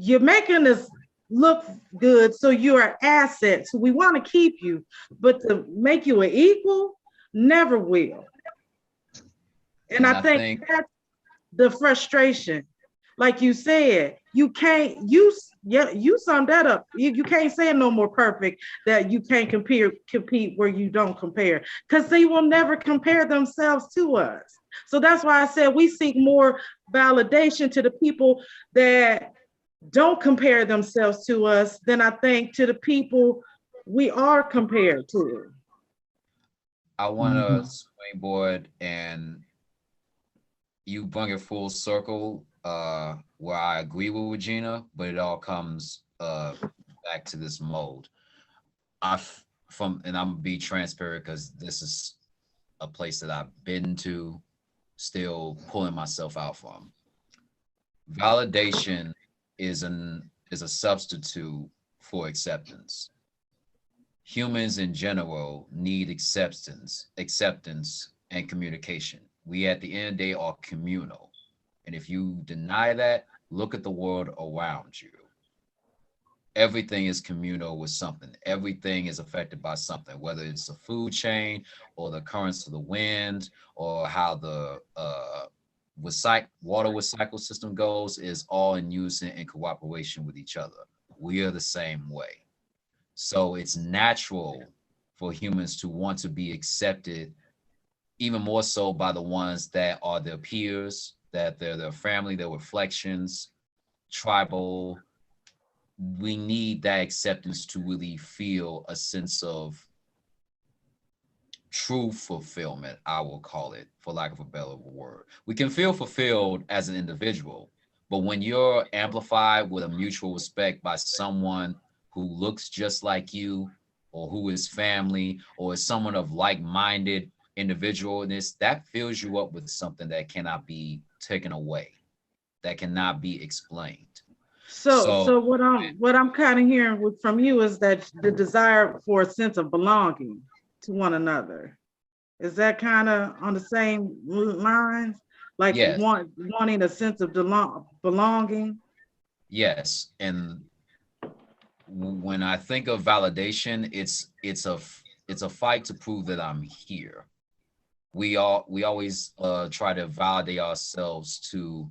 You're making us look good, so you're an asset. So we want to keep you, but to make you an equal, never will. And I think that's the frustration. Like you said, you can't, you summed that up. You can't say no more perfect that you can't compete where you don't compare, because they will never compare themselves to us. So that's why I said we seek more validation to the people that don't compare themselves to us than I think to the people we are compared to. I want to springboard and you bring it full circle where I agree with Regina, but it all comes back to this mode. And I'm gonna be transparent because this is a place that I've been to, still pulling myself out from. Validation is a substitute for acceptance. Humans in general need acceptance, and communication. We at the end of the day are communal. And if you deny that, look at the world around you. Everything is communal with something. Everything is affected by something, whether it's a food chain or the currents of the wind or how the water recycle system goes, is all in unison and cooperation with each other. We are the same way. So it's natural for humans to want to be accepted, even more so by the ones that are their peers, that they're their family, their reflections, tribal. We need that acceptance to really feel a sense of true fulfillment, I will call it, for lack of a better word. We can feel fulfilled as an individual, but when you're amplified with a mutual respect by someone who looks just like you, or who is family, or is someone of like-minded individualness, that fills you up with something that cannot be taken away, that cannot be explained. So what I'm kind of hearing from you is that the desire for a sense of belonging to one another. Is that kind of on the same lines? Like yes. wanting a sense of belonging? Yes. And when I think of validation, it's a fight to prove that I'm here. We always try to validate ourselves to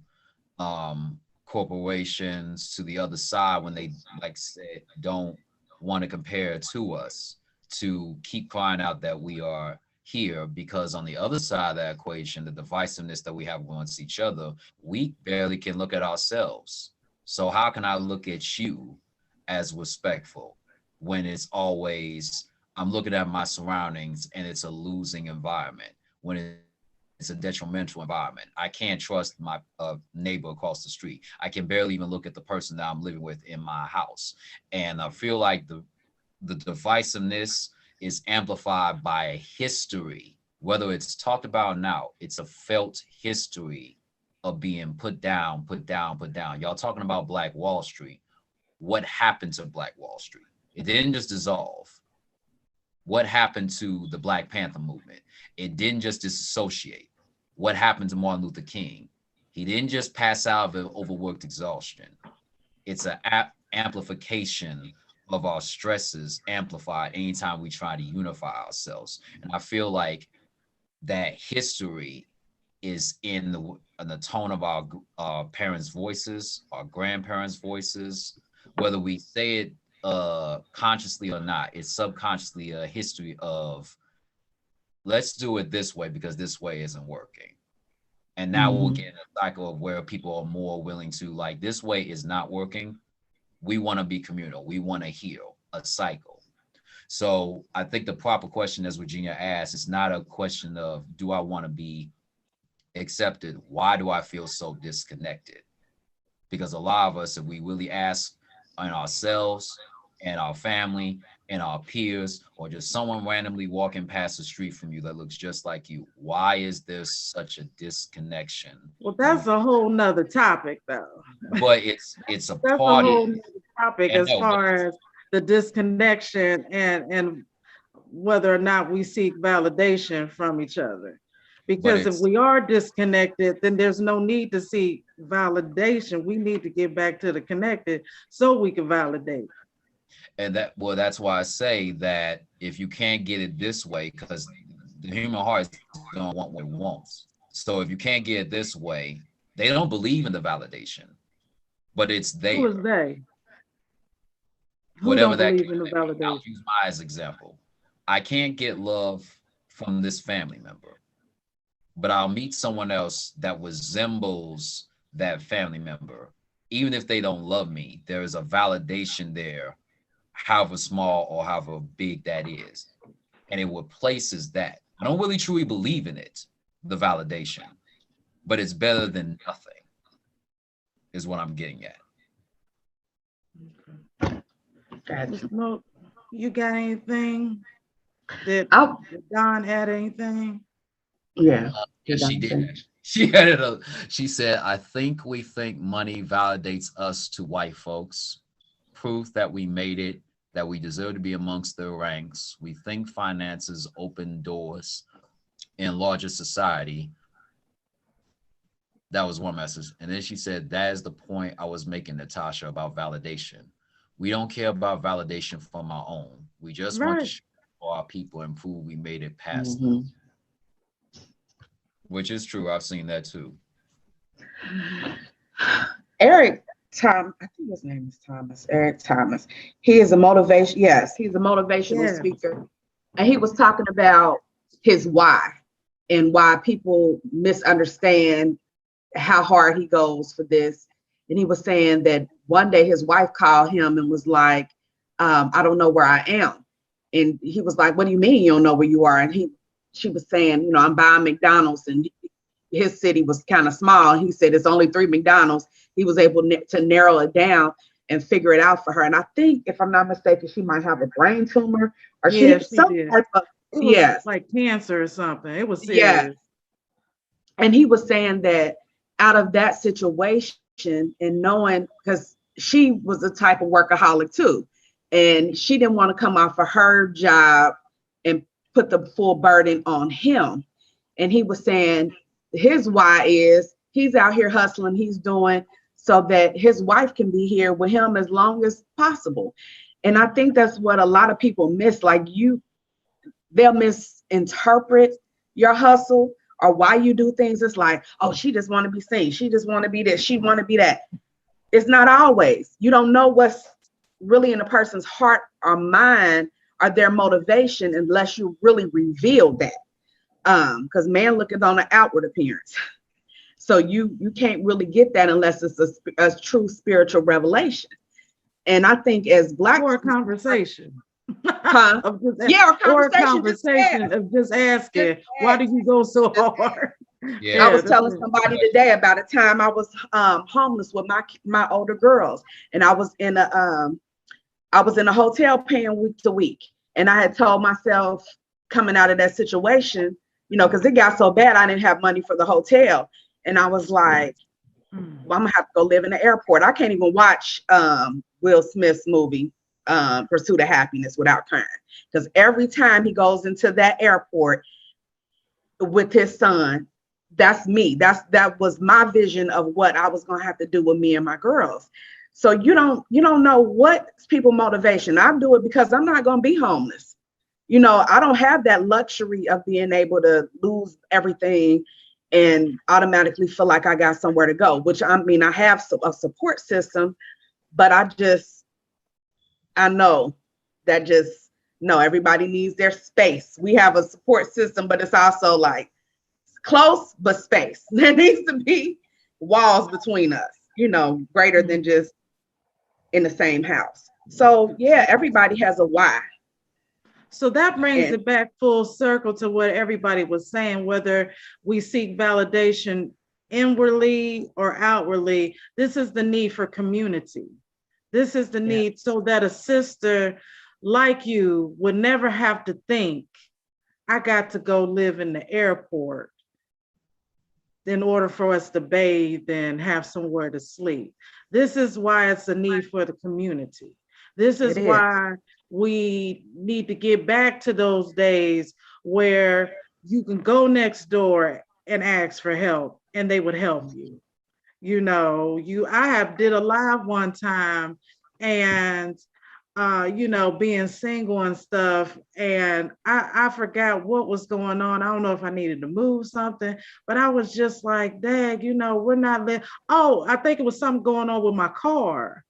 corporations, to the other side, when they, like said, don't want to compare to us to keep crying out that we are here, because on the other side of that equation, the divisiveness that we have against each other, we barely can look at ourselves. So how can I look at you as respectful when it's always, I'm looking at my surroundings and it's a losing environment, when it's a detrimental environment. I can't trust my neighbor across the street. I can barely even look at the person that I'm living with in my house. And I feel like the divisiveness is amplified by history, whether it's talked about now. It's a felt history of being put down, put down, put down. Y'all talking about Black Wall Street. What happened to Black Wall Street? It didn't just dissolve. What happened to the Black Panther movement? It didn't just disassociate. What happened to Martin Luther King? He didn't just pass out of overworked exhaustion. It's an amplification of our stresses, amplified anytime we try to unify ourselves. And I feel like that history is in the tone of our parents' voices, our grandparents' voices, whether we say it consciously or not. It's subconsciously a history of, let's do it this way because this way isn't working. And now we'll get in a cycle of where people are more willing to, like, this way is not working. We want to be communal. We want to heal, a cycle. So I think the proper question, as Virginia asked, it's not a question of, do I want to be accepted? Why do I feel so disconnected? Because a lot of us, if we really ask in ourselves and our family and our peers, or just someone randomly walking past the street from you that looks just like you, why is there such a disconnection? Well, that's a whole nother topic, though. But it's a That's part a whole of nother topic as far as the disconnection and whether or not we seek validation from each other. Because if we are disconnected, then there's no need to seek validation. We need to get back to the connected so we can validate. And that's why I say that if you can't get it this way, because the human heart is going to want what it wants. So if you can't get it this way, they don't believe in the validation, but it's there. Who is they? Who Whatever don't that believe in the validation? I'll use mine as example. I can't get love from this family member, but I'll meet someone else that resembles that family member. Even if they don't love me, there is a validation there, however small or however big that is. And it replaces that. I don't really truly believe in it, the validation, but it's better than nothing, is what I'm getting at. Gotcha. No, you got anything? Did Don add anything? Yeah. Yes, she did. She added she said, I think we think money validates us to white folks. Proof that we made it, that we deserve to be amongst their ranks. We think finances open doors in larger society. That was one message. And then she said, that is the point I was making, Natasha, about validation. We don't care about validation from our own. We just want to show for our people and prove we made it past them. Which is true. I've seen that too. Eric I think his name is Thomas. Eric Thomas. He is a motivation. Yes, he's a motivational speaker. And he was talking about his why and why people misunderstand how hard he goes for this. And he was saying that one day his wife called him and was like, I don't know where I am. And he was like, what do you mean you don't know where you are? And she was saying, you know, I'm buying McDonald's, and his city was kind of small. He said it's only 3 McDonald's. He was able to narrow it down and figure it out for her. And I think, if I'm not mistaken, she might have a brain tumor, or she had some type of, like cancer or something. It was serious. Yeah. And he was saying that out of that situation, and knowing, because she was a type of workaholic too, and she didn't want to come off of her job and put the full burden on him. And he was saying his why is he's out here hustling, he's doing so that his wife can be here with him as long as possible. And I think that's what a lot of people miss. Like they'll misinterpret your hustle or why you do things. It's like, oh, she just want to be seen. She just want to be this. She want to be that. It's not always. You don't know what's really in a person's heart or mind or their motivation unless you really reveal that. Because man looking on the outward appearance. So you can't really get that unless it's a true spiritual revelation. And I think as Black or a conversation. huh? Or a conversation of just asking, why do you go so hard? Yeah. I was telling somebody today about a time I was homeless with my older girls, and I was in a hotel paying week to week, and I had told myself coming out of that situation, you know, because it got so bad I didn't have money for the hotel, and I was like, well, I'm gonna have to go live in the airport. I can't even watch Will Smith's movie Pursuit of Happiness without crying, because every time he goes into that airport with his son, that's me. That was my vision of what I was gonna have to do with me and my girls. So you don't know what's people's motivation. I do it because I'm not gonna be homeless. You know, I don't have that luxury of being able to lose everything and automatically feel like I got somewhere to go, which I mean, I have a support system, but I know that just, no, everybody needs their space. We have a support system, but it's also like close, but space. There needs to be walls between us, you know, greater than just in the same house. So yeah, everybody has a why. So that brings it back full circle to what everybody was saying, whether we seek validation inwardly or outwardly, this is the need for community. This is the need so that a sister like you would never have to think, I got to go live in the airport in order for us to bathe and have somewhere to sleep. This is why it's a need for the community. This is why we need to get back to those days where you can go next door and ask for help and they would help you. You know, I have did a live one time and you know, being single and stuff, and I forgot what was going on. I don't know if I needed to move something, but I was just like, dang, you know, we're not I think it was something going on with my car.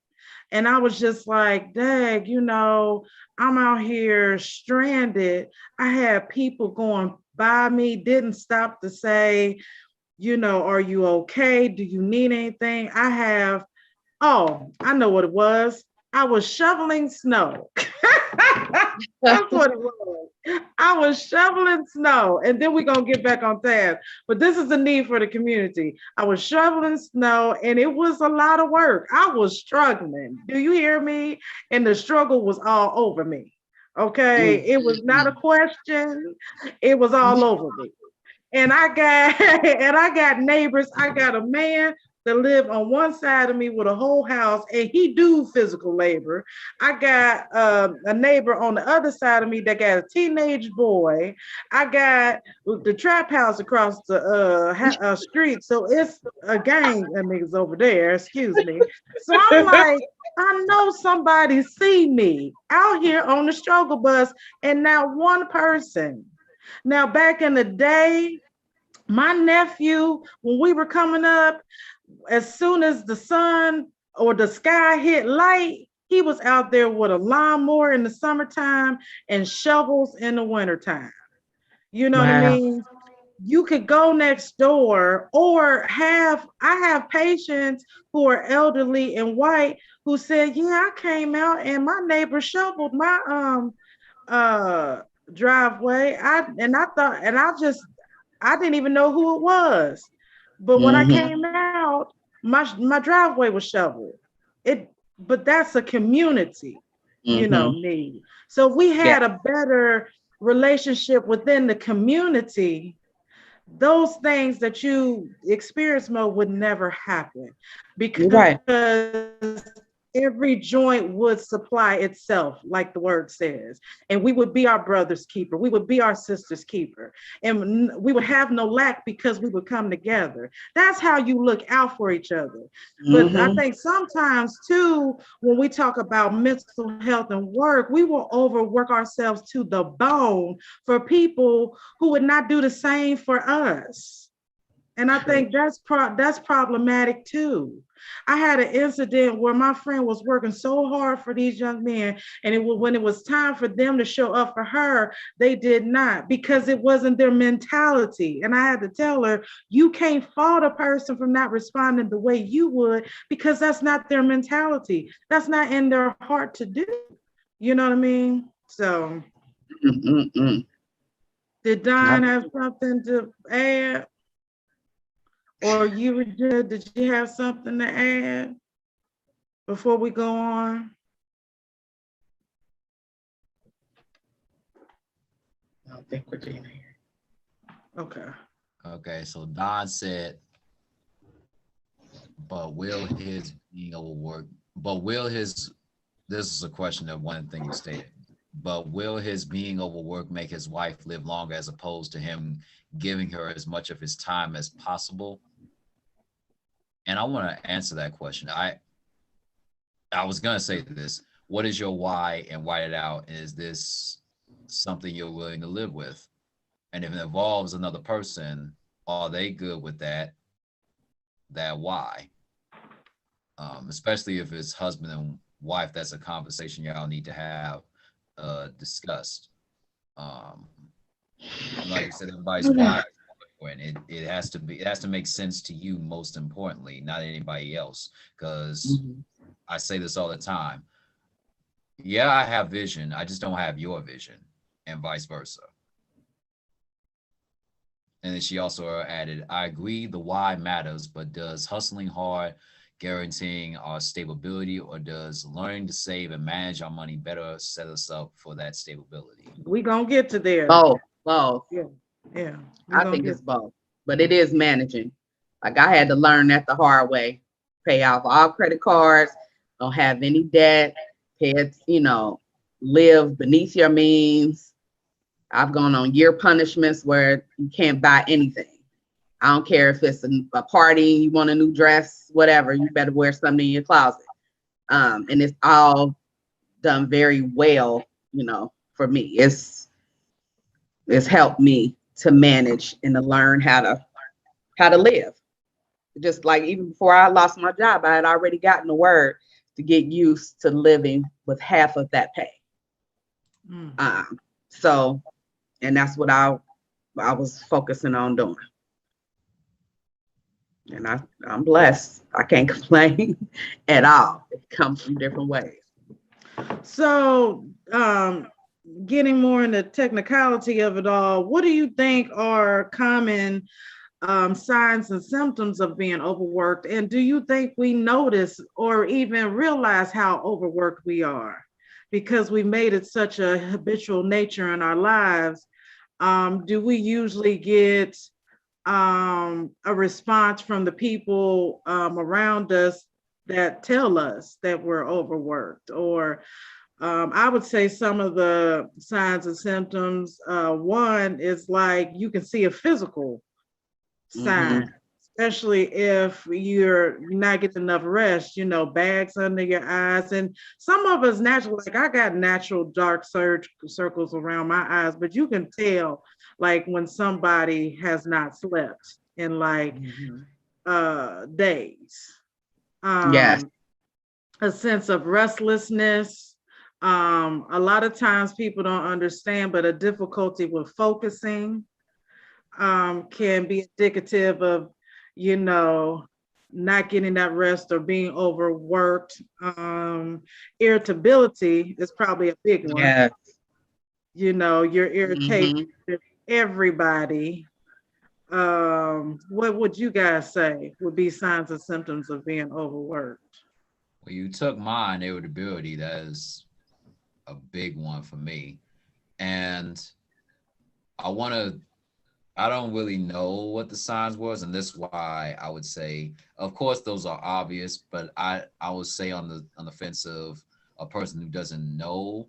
And I was just like, dang, you know, I'm out here stranded. I had people going by me, didn't stop to say, you know, are you okay? Do you need anything? I know what it was. I was shoveling snow. That's what it was. I was shoveling snow. And then we're going to get back on task. But this is the need for the community. I was shoveling snow and it was a lot of work. I was struggling. Do you hear me? And the struggle was all over me. Okay. It was not a question. It was all over me. And I got neighbors. I got a man that live on one side of me with a whole house, and he do physical labor. I got a neighbor on the other side of me that got a teenage boy. I got the trap house across the street, so it's a gang of niggas over there, excuse me. So I'm like, I know somebody see me out here on the struggle bus, and now one person. Now, back in the day, my nephew, when we were coming up, as soon as the sun or the sky hit light, he was out there with a lawnmower in the summertime and shovels in the wintertime. You know what I mean? You could go next door or I have patients who are elderly and white who said, yeah, I came out and my neighbor shoveled my driveway. I didn't even know who it was. But when I came out, my driveway was shoveled. But that's a community, you know, need. So if we had a better relationship within the community, those things that you experience more would never happen, because every joint would supply itself, like the word says, and we would be our brother's keeper. We would be our sister's keeper, and we would have no lack because we would come together. That's how you look out for each other. But I think sometimes too, when we talk about mental health and work, we will overwork ourselves to the bone for people who would not do the same for us. And I think that's problematic too. I had an incident where my friend was working so hard for these young men, and when it was time for them to show up for her, they did not, because it wasn't their mentality. And I had to tell her, you can't fault a person from not responding the way you would, because that's not their mentality. That's not in their heart to do. You know what I mean? So, did Don have something to add? Or you, Regina, did you have something to add before we go on? I don't think Regina here. Okay. Okay, so Don said, but will his being overworked, this is a question of one thing you stated, but will his being overworked make his wife live longer as opposed to him giving her as much of his time as possible? And I want to answer that question. I was going to say this. What is your why, and write it out? Is this something you're willing to live with? And if it involves another person, are they good with that why? Especially if it's husband and wife, that's a conversation y'all need to have discussed. Like I said, everybody's why, and it has to make sense to you, most importantly, not anybody else. Because I say this all the time. Yeah, I have vision. I just don't have your vision, and vice versa. And then she also added, I agree the why matters, but does hustling hard guaranteeing our stability, or does learning to save and manage our money better set us up for that stability? We gonna get to there. Both. Yeah. I think it's both, but it is managing. Like I had to learn that the hard way. Pay off all credit cards, don't have any debt, pay it, live beneath your means. I've gone on year punishments where you can't buy anything. I don't care if it's a party, you want a new dress, whatever, you better wear something in your closet. And it's all done very well, for me. It's helped me to manage and to learn how to live. Just like even before I lost my job, I had already gotten the word to get used to living with half of that pay. So, and that's what I was focusing on doing. And I'm blessed. I can't complain at all. It comes from different ways. So, getting more into technicality of it all, what do you think are common signs and symptoms of being overworked? And do you think we notice or even realize how overworked we are? Because we made it such a habitual nature in our lives. Do we usually get a response from the people around us that tell us that we're overworked? Or I would say some of the signs and symptoms, one is like you can see a physical sign, especially if you're not getting enough rest, bags under your eyes. And some of us naturally, like I got natural dark circles around my eyes, but you can tell like when somebody has not slept in like days. Yes. A sense of restlessness. A lot of times people don't understand, but a difficulty with focusing can be indicative of, not getting that rest or being overworked. Irritability is probably a big one. Yeah. You're irritated with everybody. What would you guys say would be signs and symptoms of being overworked? Well, you took mine, irritability. That is a big one for me. And I don't really know what the signs was, and this is why I would say, of course, those are obvious, but I would say on the fence of a person who doesn't know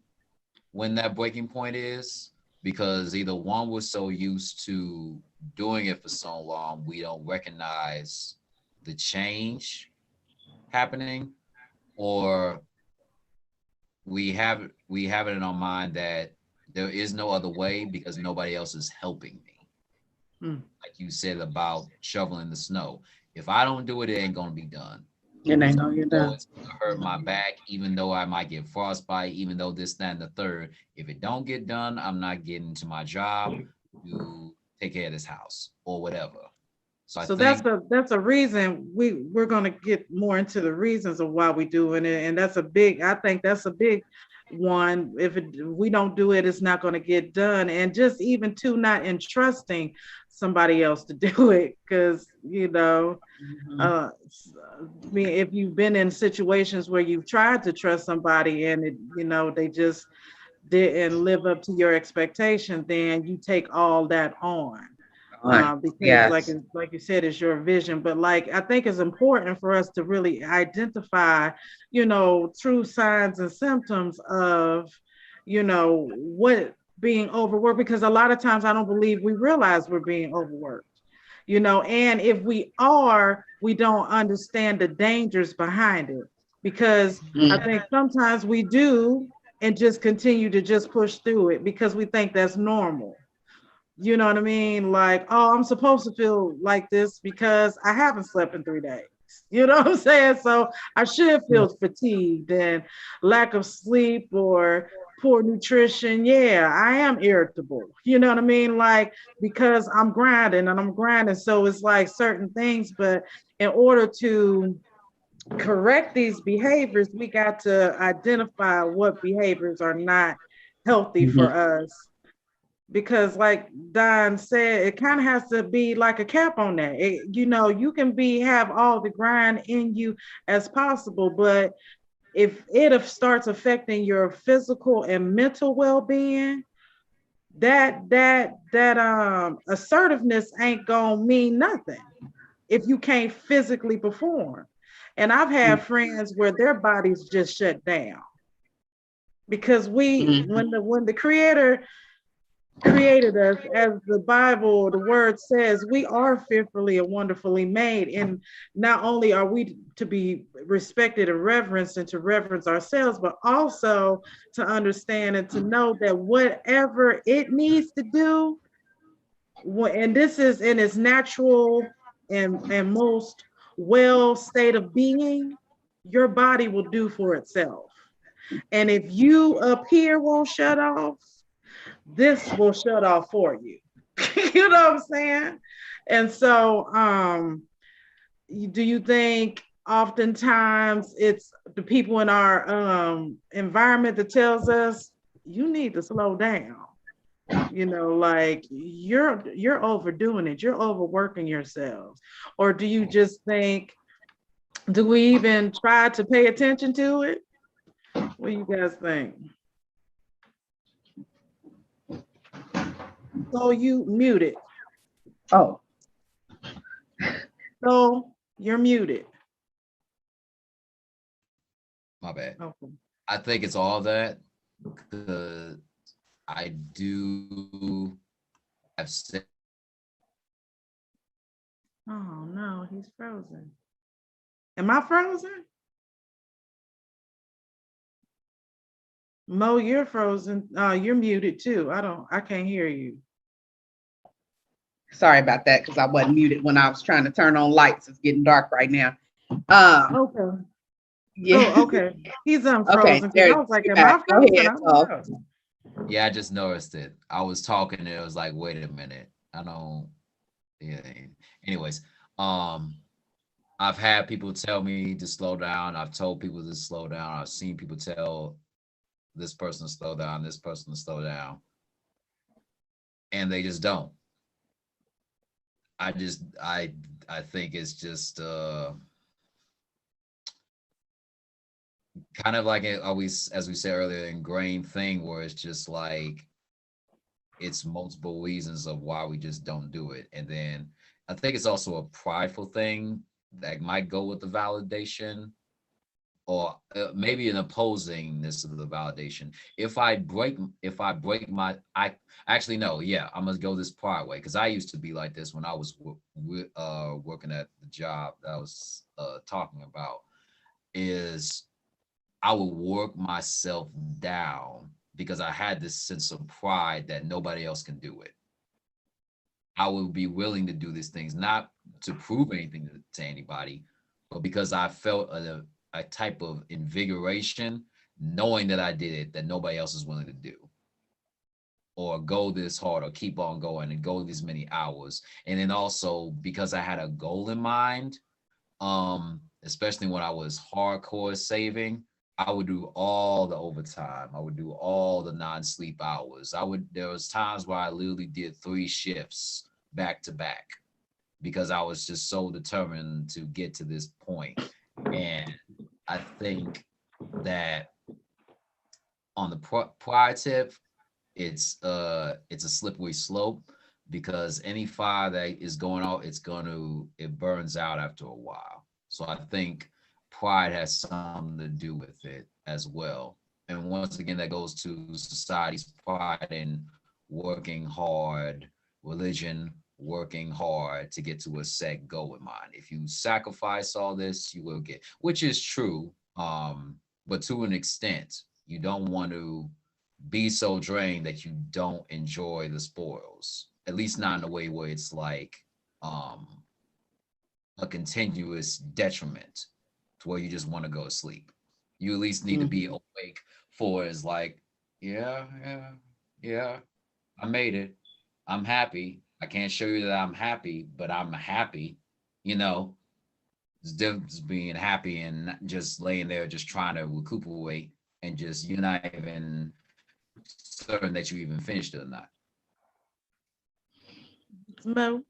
when that breaking point is, because either one, we're so used to doing it for so long, we don't recognize the change happening, or we have it in our mind that there is no other way because nobody else is helping me. Like you said about shoveling the snow. If I don't do it, it ain't gonna be done. It ain't gonna get So done. it's gonna hurt my back, even though I might get frostbite, even though this, that, and the third. If it don't get done, I'm not getting to my job to take care of this house or whatever. So I So think that's a reason we're gonna get more into the reasons of why we doing it, and that's a big. I think that's a big one. If we don't do it, it's not gonna get done, and just even to not entrusting somebody else to do it, because Mhm. I mean, if you've been in situations where you've tried to trust somebody and they just didn't live up to your expectation, then you take all that on. Because Yes. like you said, it's your vision. But like I think it's important for us to really identify, true signs and symptoms of, what being overworked, because a lot of times I don't believe we realize we're being overworked. And if we are, we don't understand the dangers behind it. Because I Mm. think sometimes we do and just continue to just push through it because we think that's normal. You know what I mean? Like, oh, I'm supposed to feel like this because I haven't slept in 3 days. You know what I'm saying? So I should feel fatigued and lack of sleep or poor nutrition. Yeah, I am irritable. You know what I mean? Like, because I'm grinding and I'm grinding. So it's like certain things, but in order to correct these behaviors, we got to identify what behaviors are not healthy Mhm. for us, because like Don said, it kind of has to be like a cap on that. You can have all the grind in you as possible, but if it starts affecting your physical and mental well-being, that assertiveness ain't gonna mean nothing if you can't physically perform. And I've had friends where their bodies just shut down because Mhm. when the creator created us, as the Bible, the word says, we are fearfully and wonderfully made. And not only are we to be respected and reverenced and to reverence ourselves, but also to understand and to know that whatever it needs to do, and this is in its natural and most well state of being, your body will do for itself. And if you up here won't shut off, this will shut off for you. You know what I'm saying? And so, do you think oftentimes it's the people in our environment that tells us you need to slow down? Like you're overdoing it, you're overworking yourselves. Or do you just think, do we even try to pay attention to it? What do you guys think? So you muted. Oh, So you're muted. my bad. Okay. I think it's all that. I do have said Oh no, he's frozen. Am I frozen? Mo, you're frozen. You're muted too. I can't hear you. sorry about that because I wasn't muted when I was trying to turn on lights. It's getting dark right now. Okay. Yeah. Oh, okay. He's Okay. unfrozen because There, I was like, you're am I back. Go frozen? ahead. I don't know. yeah, I just noticed it. I was talking and it was like, wait a minute. I don't yeah. Anyways, um, I've had people tell me to slow down. I've told people to slow down. I've seen people tell this person to slow down, this person to slow down, and they just don't. I think it's just kind of like it always, as we said earlier, ingrained thing where it's just like it's multiple reasons of why we just don't do it. And then I think it's also a prideful thing that might go with the validation, or maybe an opposingness of the validation. If I break my, I actually no, yeah, I'm gonna go this part way because I used to be like this when I was working at the job that I was talking about. Is I would work myself down because I had this sense of pride that nobody else can do it. I would be willing to do these things, not to prove anything to anybody, but because I felt a type of invigoration, knowing that I did it, that nobody else is willing to do, or go this hard, or keep on going and go these many hours. And then also because I had a goal in mind, especially when I was hardcore saving, I would do all the overtime. I would do all the non-sleep hours. There was times where I literally did 3 shifts back to back because I was just so determined to get to this point. And I think that on the prior tip, it's a slippery slope, because any fire that is going out, it burns out after a while. So I think pride has something to do with it as well. And once again, that goes to society's pride in working hard, religion, working hard to get to a set goal in mind. If you sacrifice all this, you will get, which is true. But to an extent, you don't want to be so drained that you don't enjoy the spoils, at least not in a way where it's like a continuous detriment to where you just want to go to sleep. You at least need to be awake for it's like, yeah, I made it. I'm happy. I can't show you that I'm happy, but I'm happy. You know, it's difference being happy and not just laying there just trying to recuperate and just you're not even certain that you even finished it or not. Mo?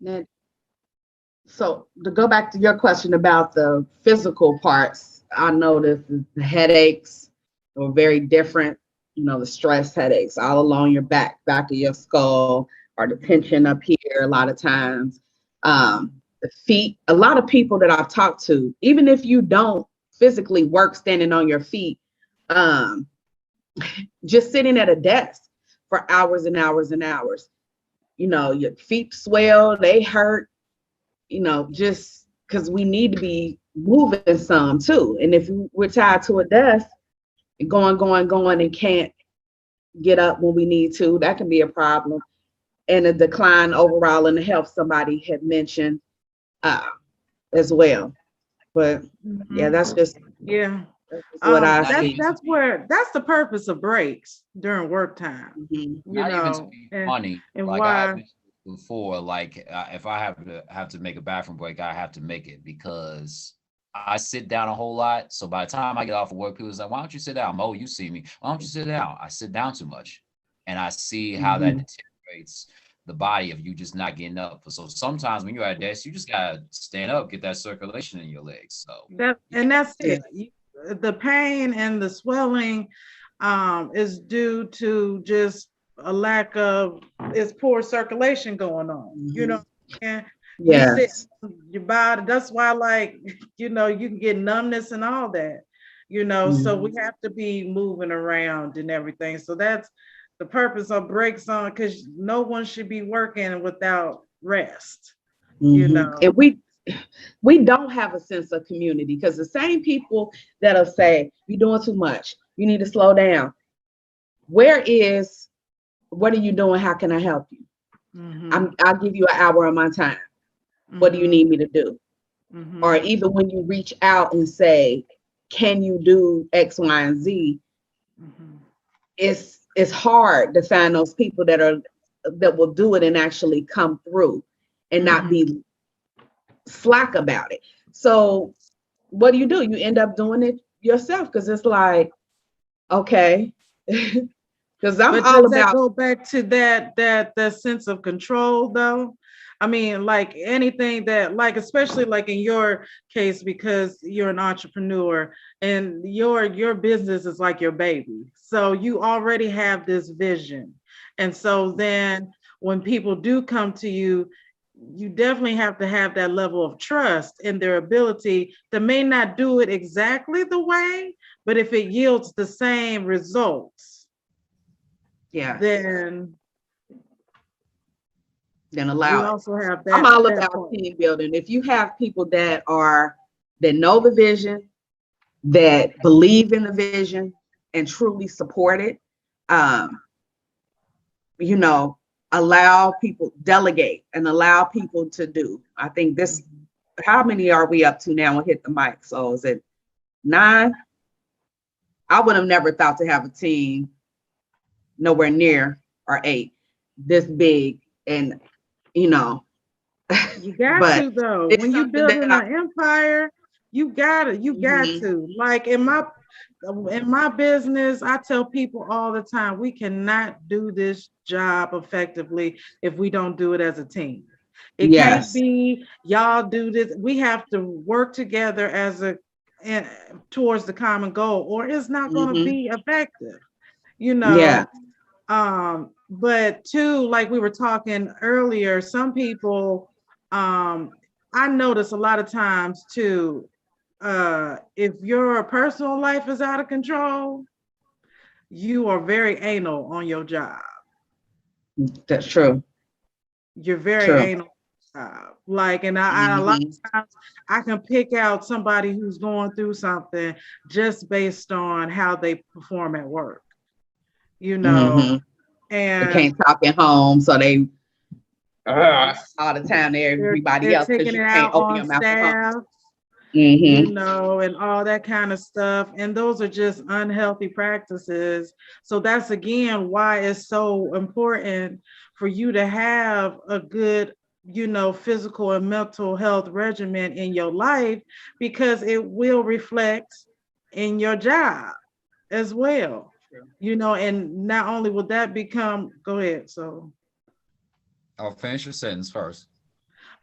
So to go back to your question about the physical parts, I noticed the headaches were very different. You know, the stress headaches all along your back of your skull, or the tension up here a lot of times. The feet, a lot of people that I've talked to, even if you don't physically work standing on your feet, just sitting at a desk for hours and hours and hours, you know, your feet swell, they hurt, you know, just because we need to be moving some too. And if we're tied to a desk and going and can't get up when we need to, that can be a problem. And a decline overall in the health, somebody had mentioned as well. But yeah, that's just what I see. That's the purpose of breaks during work time. You Not even to know, be funny. and Like why? I mentioned before, like if I have to make a bathroom break, I have to make it because I sit down a whole lot. So by the time I get off of work, people say, "Why don't you sit down?" Mo, you see me. Why don't you sit down? I sit down too much, and I see how that deteriorates the body of you just not getting up. So sometimes when you're at a desk, you just gotta stand up, get that circulation in your legs. So that's it. The pain and the swelling is due to just a lack of poor circulation going on. You know, and your body. That's why, like, you know, you can get numbness and all that. You know, so we have to be moving around and everything. So that's the purpose of breaks on, because no one should be working without rest. You know, and we don't have a sense of community, because the same people that'll say you're doing too much, you need to slow down. What are you doing? How can I help you? I'll give you an hour of my time. What do you need me to do? Or even when you reach out and say, can you do X, Y, and Z? It's hard to find those people that will do it and actually come through and not be slack about it. So what do? You end up doing it yourself, because it's like, okay, because I'm all about. Go back to that sense of control, though. I mean, like anything that, like, especially like in your case, because you're an entrepreneur and your business is like your baby. So you already have this vision. And so then when people do come to you, you definitely have to have that level of trust in their ability to may not do it exactly the way, but if it yields the same results, then allow we it. also have that. I'm all about team building. If you have people that know the vision, that believe in the vision and truly support it, you know, allow people, delegate and allow people to do. I think this how many are we up to now and hit the mic? So is it 9? I would have never thought to have a team nowhere near or 8 this big, and you know, You got but to though. it's When you something building that an empire, you got it. You got Mhm. to. Like in my business, I tell people all the time, we cannot do this job effectively if we don't do it as a team. It can't Yes. be y'all do this. We have to work together as eh, towards the common goal, or it's not going to Mhm. be effective. You Yeah. know, but too, like we were talking earlier, some people, I notice a lot of times too, if your personal life is out of control, you are very anal on your job. That's true. You're very True. anal. Like, and I a lot Mhm. of times I can pick out somebody who's going through something just based on how they perform at work, you know, Mhm. They and can't talk at home, so they all the time to everybody they're else because taking you it can't out open on your mouth at home. staff, you Mhm. know, and all that kind of stuff. And those are just unhealthy practices. So that's again why it's so important for you to have a good, you know, physical and mental health regimen in your life, because it will reflect in your job as well. You know, and not only will that become, go ahead. So I'll finish your sentence first.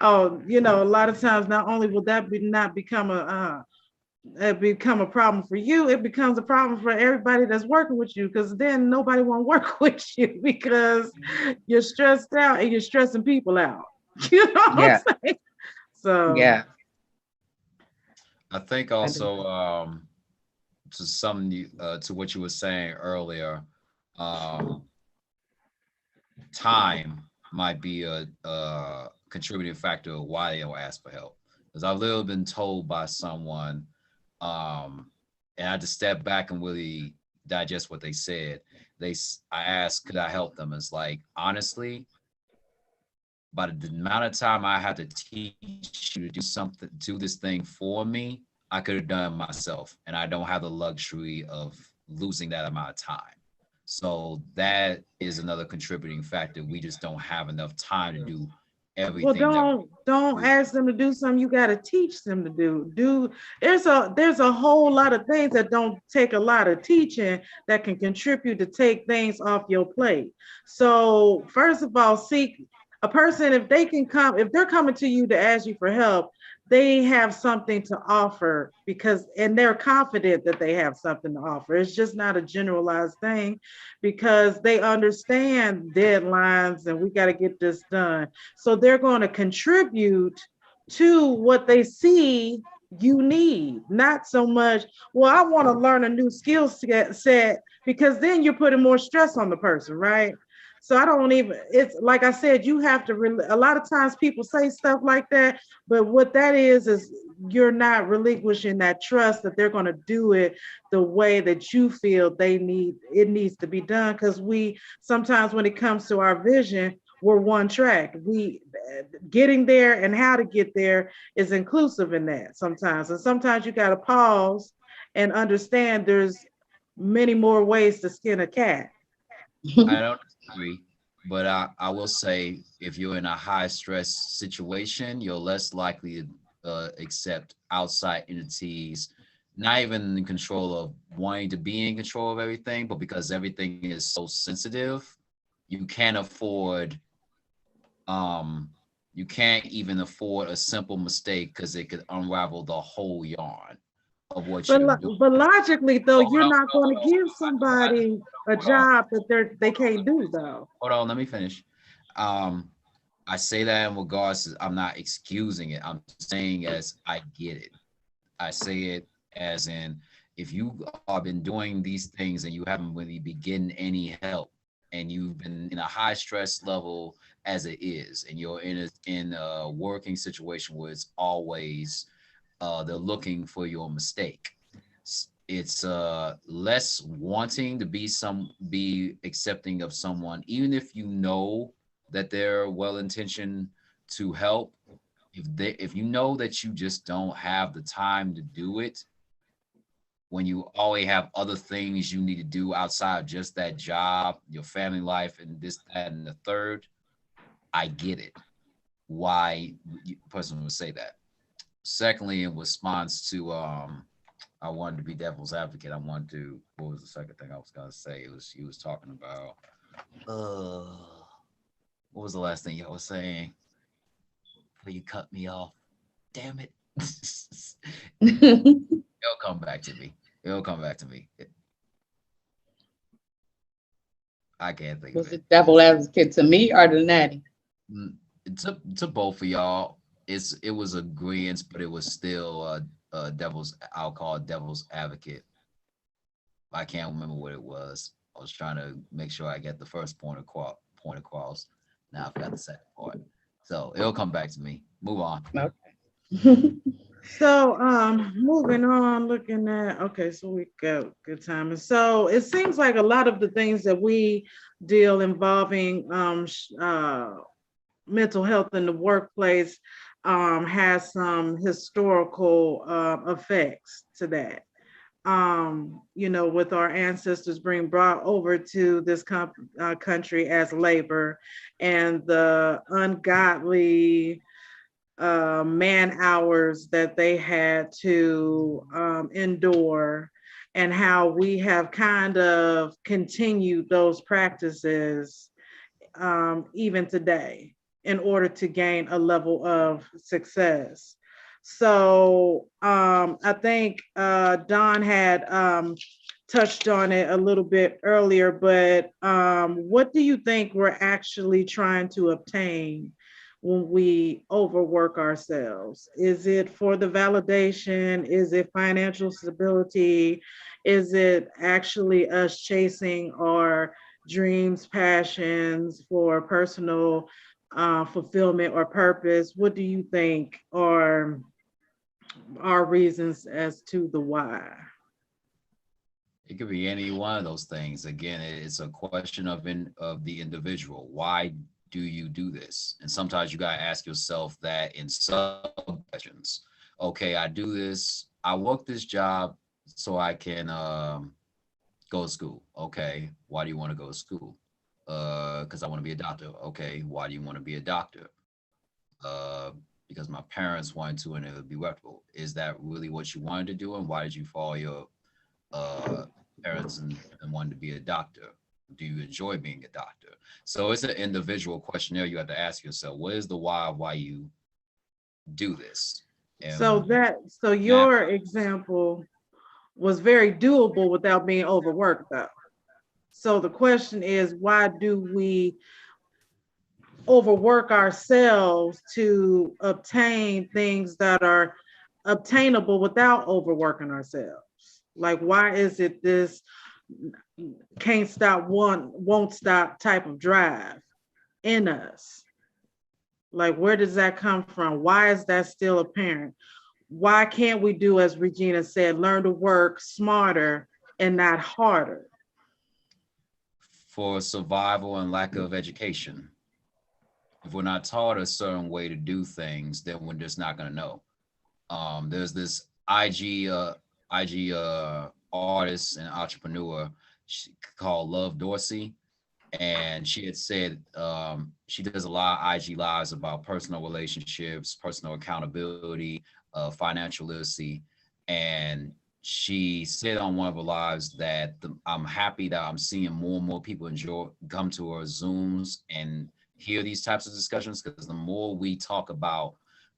oh, you know, a lot of times not only will that be not become it become a problem for you, it becomes a problem for everybody that's working with you, because then nobody want to work with you because you're stressed out and you're stressing people out. You know what Yeah. I'm saying? So Yeah. I think I do. also to what you were saying earlier, um, time might be a contributing factor of why they don't ask for help. Because I've literally been told by someone, and I had to step back and really digest what they said. I asked, could I help them? It's like, honestly, by the amount of time I had to teach you to do something, do this thing for me, I could have done it myself. And I don't have the luxury of losing that amount of time. So that is another contributing factor. We just don't have enough time to do well, everything that don't ask them to do something you got to teach them to do. There's a whole lot of things that don't take a lot of teaching that can contribute to take things off your plate. So first of all, seek a person. If they can come, if they're coming to you to ask you for help, they have something to offer, because and they're confident that they have something to offer. It's just not a generalized thing, because they understand deadlines and we got to get this done. So they're going to contribute to what they see you need, not so much, well, I want to learn a new skill set, because then you're putting more stress on the person, right? So I don't even, it's like I said, you have to, a lot of times people say stuff like that, but what that is you're not relinquishing that trust that they're going to do it the way that you feel it needs to be done. Because we sometimes, when it comes to our vision, we're one track. We getting there and how to get there is inclusive in that sometimes. And sometimes you got to pause and understand there's many more ways to skin a cat. I don't agree, but I will say if you're in a high stress situation, you're less likely to accept outside entities, not even in control of wanting to be in control of everything, but because everything is so sensitive, you can't afford um you can't even afford a simple mistake because it could unravel the whole yarn of what But you're doing. but logically though, Hold you're on, not going to hold on, give somebody a hold on, job that they can't do though. hold on, let me finish. Um, I say that in regards to, I'm not excusing it. I'm saying as I get it. I say it as in, if you have been doing these things and you haven't really been getting any help, and you've been in a high stress level as it is, and you're in a working situation where it's always they're looking for your mistake. It's less wanting to be accepting of someone, even if you know that they're well intentioned to help. if you know that you just don't have the time to do it, when you always have other things you need to do outside of just that job, your family life, and this, that, and the third, I get it. Why a person would say that. Secondly, in response to I wanted to be devil's advocate. I wanted to, what was the second thing I was gonna say? It was, he was talking about what was the last thing y'all was saying before you cut me off? Damn it. It'll come back to me. It'll come back to me. I can't think Was of it. it devil advocate to me or to Natty? To both of y'all. It was agreement, but it was still I'll call it devil's advocate. I can't remember what it was. I was trying to make sure I get the first point across. Now I forgot the second part. So it'll come back to me. Move on. Okay. So, moving on, looking at, okay, so we got good timing. So it seems like a lot of the things that we deal involving mental health in the workplace has some historical effects to that. With our ancestors being brought over to this country as labor, and the ungodly man hours that they had to endure, and how we have kind of continued those practices even today in order to gain a level of success. So I think Don had touched on it a little bit earlier, but what do you think we're actually trying to obtain when we overwork ourselves? Is it for the validation? Is it financial stability? Is it actually us chasing our dreams, passions for personal fulfillment or purpose? What do you think are our reasons as to the why? It could be any one of those things. Again, it's a question of the individual. Why do you do this? And sometimes you gotta ask yourself that in sub questions. Okay, I do this. I work this job so I can go to school. Okay, why do you want to go to school? Because I want to be a doctor. Okay, why do you want to be a doctor? Because my parents wanted to, and it would be reputable. Is that really what you wanted to do? And why did you follow your parents and wanted to be a doctor? Do you enjoy being a doctor? So it's an individual questionnaire. You have to ask yourself, what is the why you do this? And So your example was very doable without being overworked, though. So the question is, why do we overwork ourselves to obtain things that are obtainable without overworking ourselves? Like, why is it this can't stop, won't stop type of drive in us? Like, where does that come from? Why is that still apparent? Why can't we do, as Regina said, learn to work smarter and not harder? For survival and lack of education. If we're not taught a certain way to do things, then we're just not going to know. There's this IG artist and entrepreneur called Love Dorsey, and she had said she does a lot of IG lives about personal relationships, personal accountability, financial literacy, and she said on one of her lives that I'm happy that I'm seeing more and more people come to her Zooms and hear these types of discussions, because the more we talk about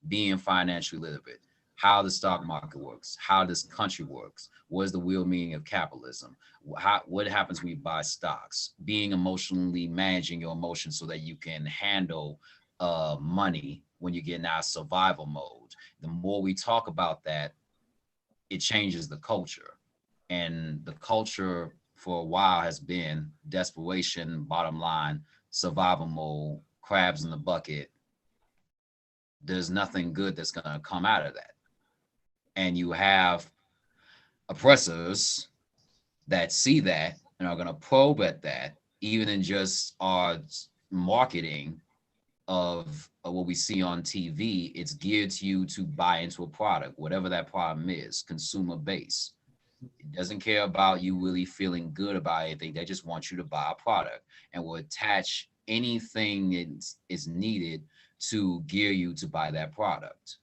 being financially literate, how the stock market works, how this country works, what is the real meaning of capitalism, what happens when you buy stocks, being emotionally managing your emotions so that you can handle money when you get in our survival mode. The more we talk about that, it changes the culture. And the culture for a while has been desperation, bottom line, survival mode, crabs in the bucket. There's nothing good that's going to come out of that. And you have oppressors that see that and are going to probe at that, even in just our marketing, of what we see on TV. It's geared to you to buy into a product, whatever that problem is, consumer base. It doesn't care about you really feeling good about anything. They just want you to buy a product and will attach anything that is needed to gear you to buy that product.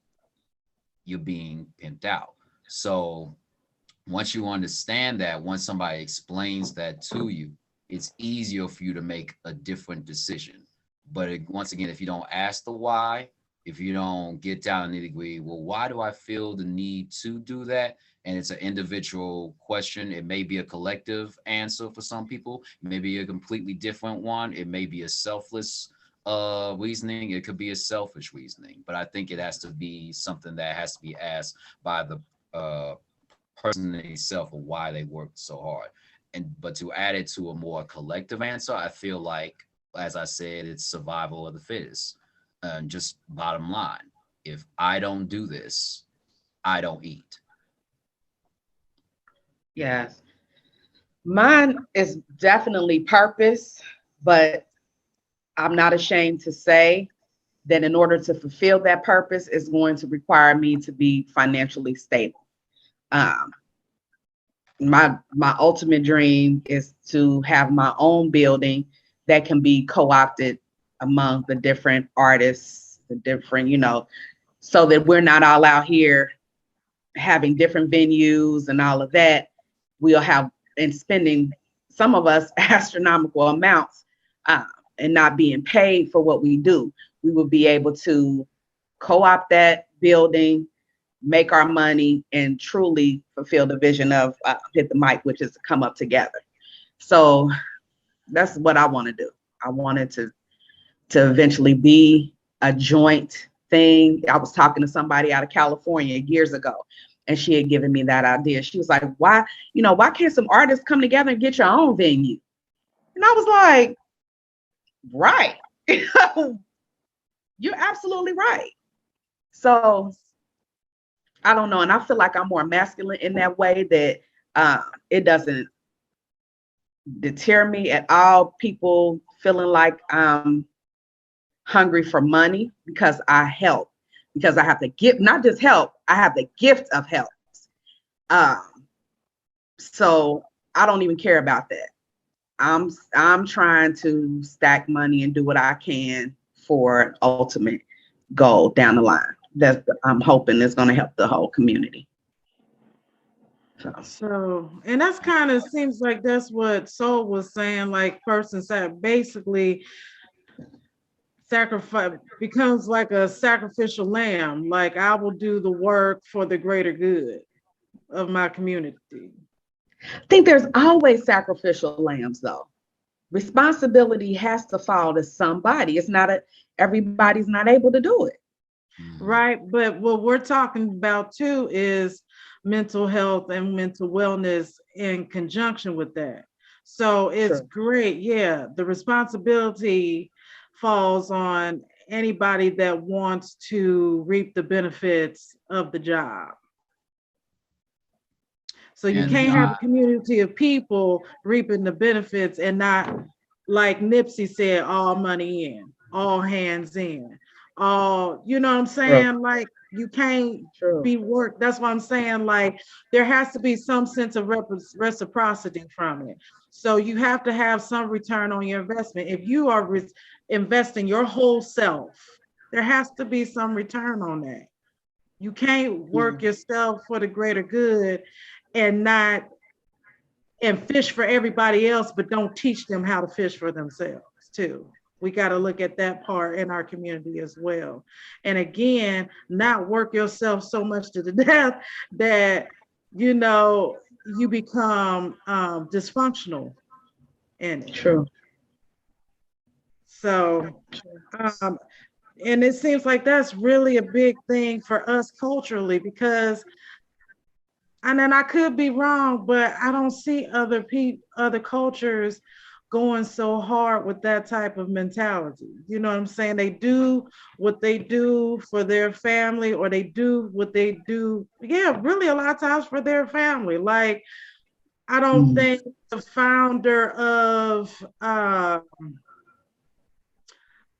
You're being pimped out. So once you understand that, once somebody explains that to you, it's easier for you to make a different decision. But once again, if you don't ask the why, if you don't get down in the degree, well, why do I feel the need to do that? And it's an individual question. It may be a collective answer for some people. It may be a completely different one. It may be a selfless reasoning. It could be a selfish reasoning. But I think it has to be something that has to be asked by the person themselves of why they worked so hard. But to add it to a more collective answer, I feel like, as I said, it's survival of the fittest. And just bottom line, if I don't do this, I don't eat. Yes. Mine is definitely purpose, but I'm not ashamed to say that in order to fulfill that purpose is going to require me to be financially stable. My ultimate dream is to have my own building that can be co-opted among the different artists, the different, so that we're not all out here having different venues and all of that. We'll have, and spending, some of us, astronomical amounts and not being paid for what we do. We will be able to co-opt that building, make our money, and truly fulfill the vision of Hit the Mic, which is to come up together. So that's what I want to do. I wanted to eventually be a joint thing. I was talking to somebody out of California years ago, and she had given me that idea. She was like, why can't some artists come together and get your own venue? And I was like, right. You're absolutely right. So I don't know. And I feel like I'm more masculine in that way, that it doesn't deter me at all. People feeling like I'm hungry for money because I help, because I have to give, not just help, I have the gift of help. So I don't even care about that. I'm trying to stack money and do what I can for ultimate goal down the line that I'm hoping is going to help the whole community. So, and that's kind of seems like that's what Soul was saying, like person said, basically sacrifice becomes like a sacrificial lamb. Like I will do the work for the greater good of my community. I think there's always sacrificial lambs though. Responsibility has to fall to somebody. It's not everybody's not able to do it. Right. But what we're talking about too is mental health and mental wellness in conjunction with that. So it's great. Yeah. The responsibility falls on anybody that wants to reap the benefits of the job. So you can't have a community of people reaping the benefits and not, like Nipsey said, all money in, all hands in, all, you know what I'm saying? Like you can't be work. That's what I'm saying. Like there has to be some sense of reciprocity from it. So you have to have some return on your investment. If you are investing your whole self, there has to be some return on that. You can't work yourself for the greater good and fish for everybody else, but don't teach them how to fish for themselves too. We got to look at that part in our community as well. And again, not work yourself so much to the death that, you become dysfunctional in it. True. So, and it seems like that's really a big thing for us culturally because, and then I could be wrong, but I don't see other cultures going so hard with that type of mentality. You know what I'm saying? They do what they do for their family, or they do what they do, really a lot of times for their family. Like, I don't think the founder of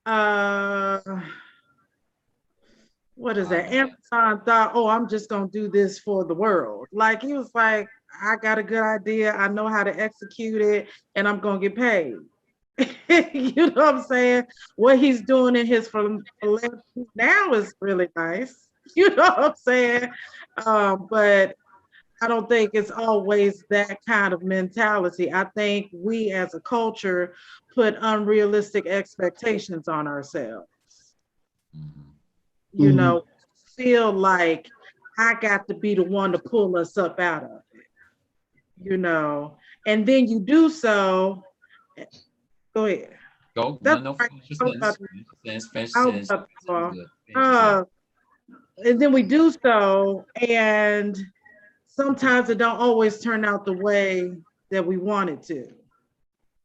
uh, what is that? I know. Amazon thought, oh, I'm just gonna do this for the world. Like he was like, I got a good idea, I know how to execute it, and I'm gonna get paid. You know what I'm saying? What he's doing in his philanthropy now is really nice. You know what I'm saying? But I don't think it's always that kind of mentality. I think we as a culture put unrealistic expectations on ourselves. Mhm. You Mhm. know, feel like I got to be the one to pull us up out of it, you know, and then you do so. Go ahead. Go, no, That's no, right. finish your I was sentence. about to, Finish your sentence. Finish I your was sentence. about to Sounds fall. good. Finish your sentence. Uh, and then we do so, and sometimes it don't always turn out the way that we want it to,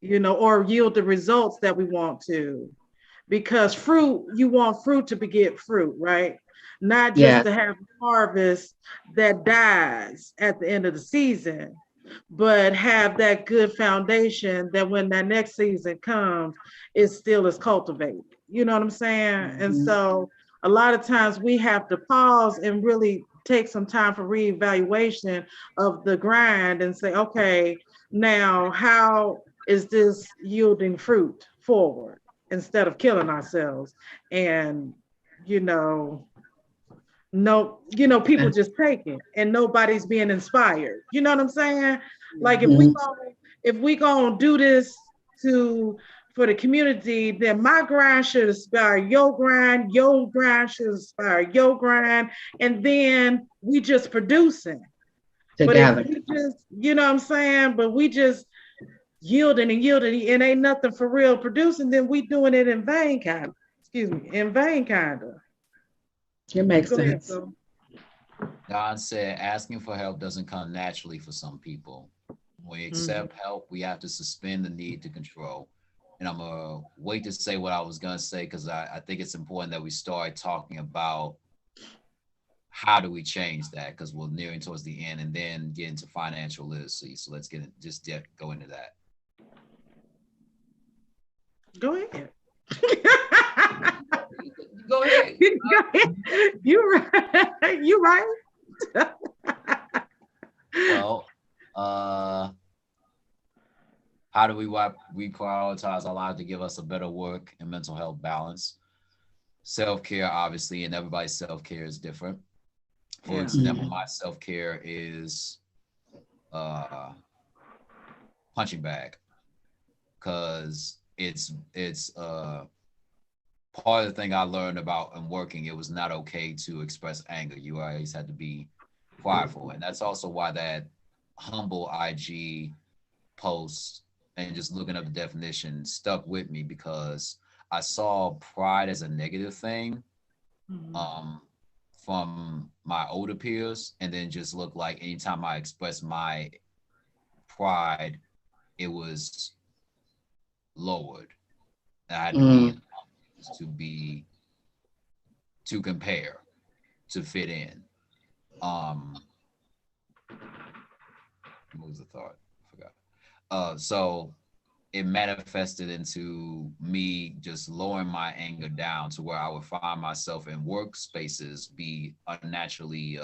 you know, or yield the results that we want to. Because fruit, you want fruit to beget fruit, right? Not just Yeah. to have harvest that dies at the end of the season, but have that good foundation that when that next season comes, it still is cultivated. You know what I'm saying? And Mhm. so a lot of times we have to pause and really take some time for reevaluation of the grind and say, okay, now how is this yielding fruit forward instead of killing ourselves? And, you know, no, you know, people just take it and nobody's being inspired. You know what I'm saying? Like Mhm. if we gonna do this to for the community, then my grind should inspire your grind should inspire your grind, and then we just producing. But if Together. we just, you know what I'm saying, but we just yielding and yielding and ain't nothing for real producing, then we doing it in vain kind of. Excuse me, in vain kind of. It makes Go ahead, sense. so. God said asking for help doesn't come naturally for some people. When we Mhm. accept help, we have to suspend the need to control. And I'm gonna wait to say what I was gonna say because I think it's important that we start talking about how do we change that because we're nearing towards the end and then get into financial literacy. So let's go into that. Go ahead. Go ahead. Go ahead. You right. You right. Well, uh, how do we prioritize our lives to give us a better work and mental health balance? Self-care, obviously, and everybody's self-care is different. For Yeah. example, Mhm. my self-care is uh punching bag because it's part of the thing I learned about and working. It was not okay to express anger. You always had to be prideful, and that's also why that humble IG post and just looking up the definition stuck with me because I saw pride as a negative thing Mhm. um, from my older peers, and then just looked like anytime I expressed my pride, it was lowered. I had to be Mm. in to be to compare to fit in. Um, what was the thought? I forgot. So it manifested into me just lowering my anger down to where I would find myself in workspaces be unnaturally,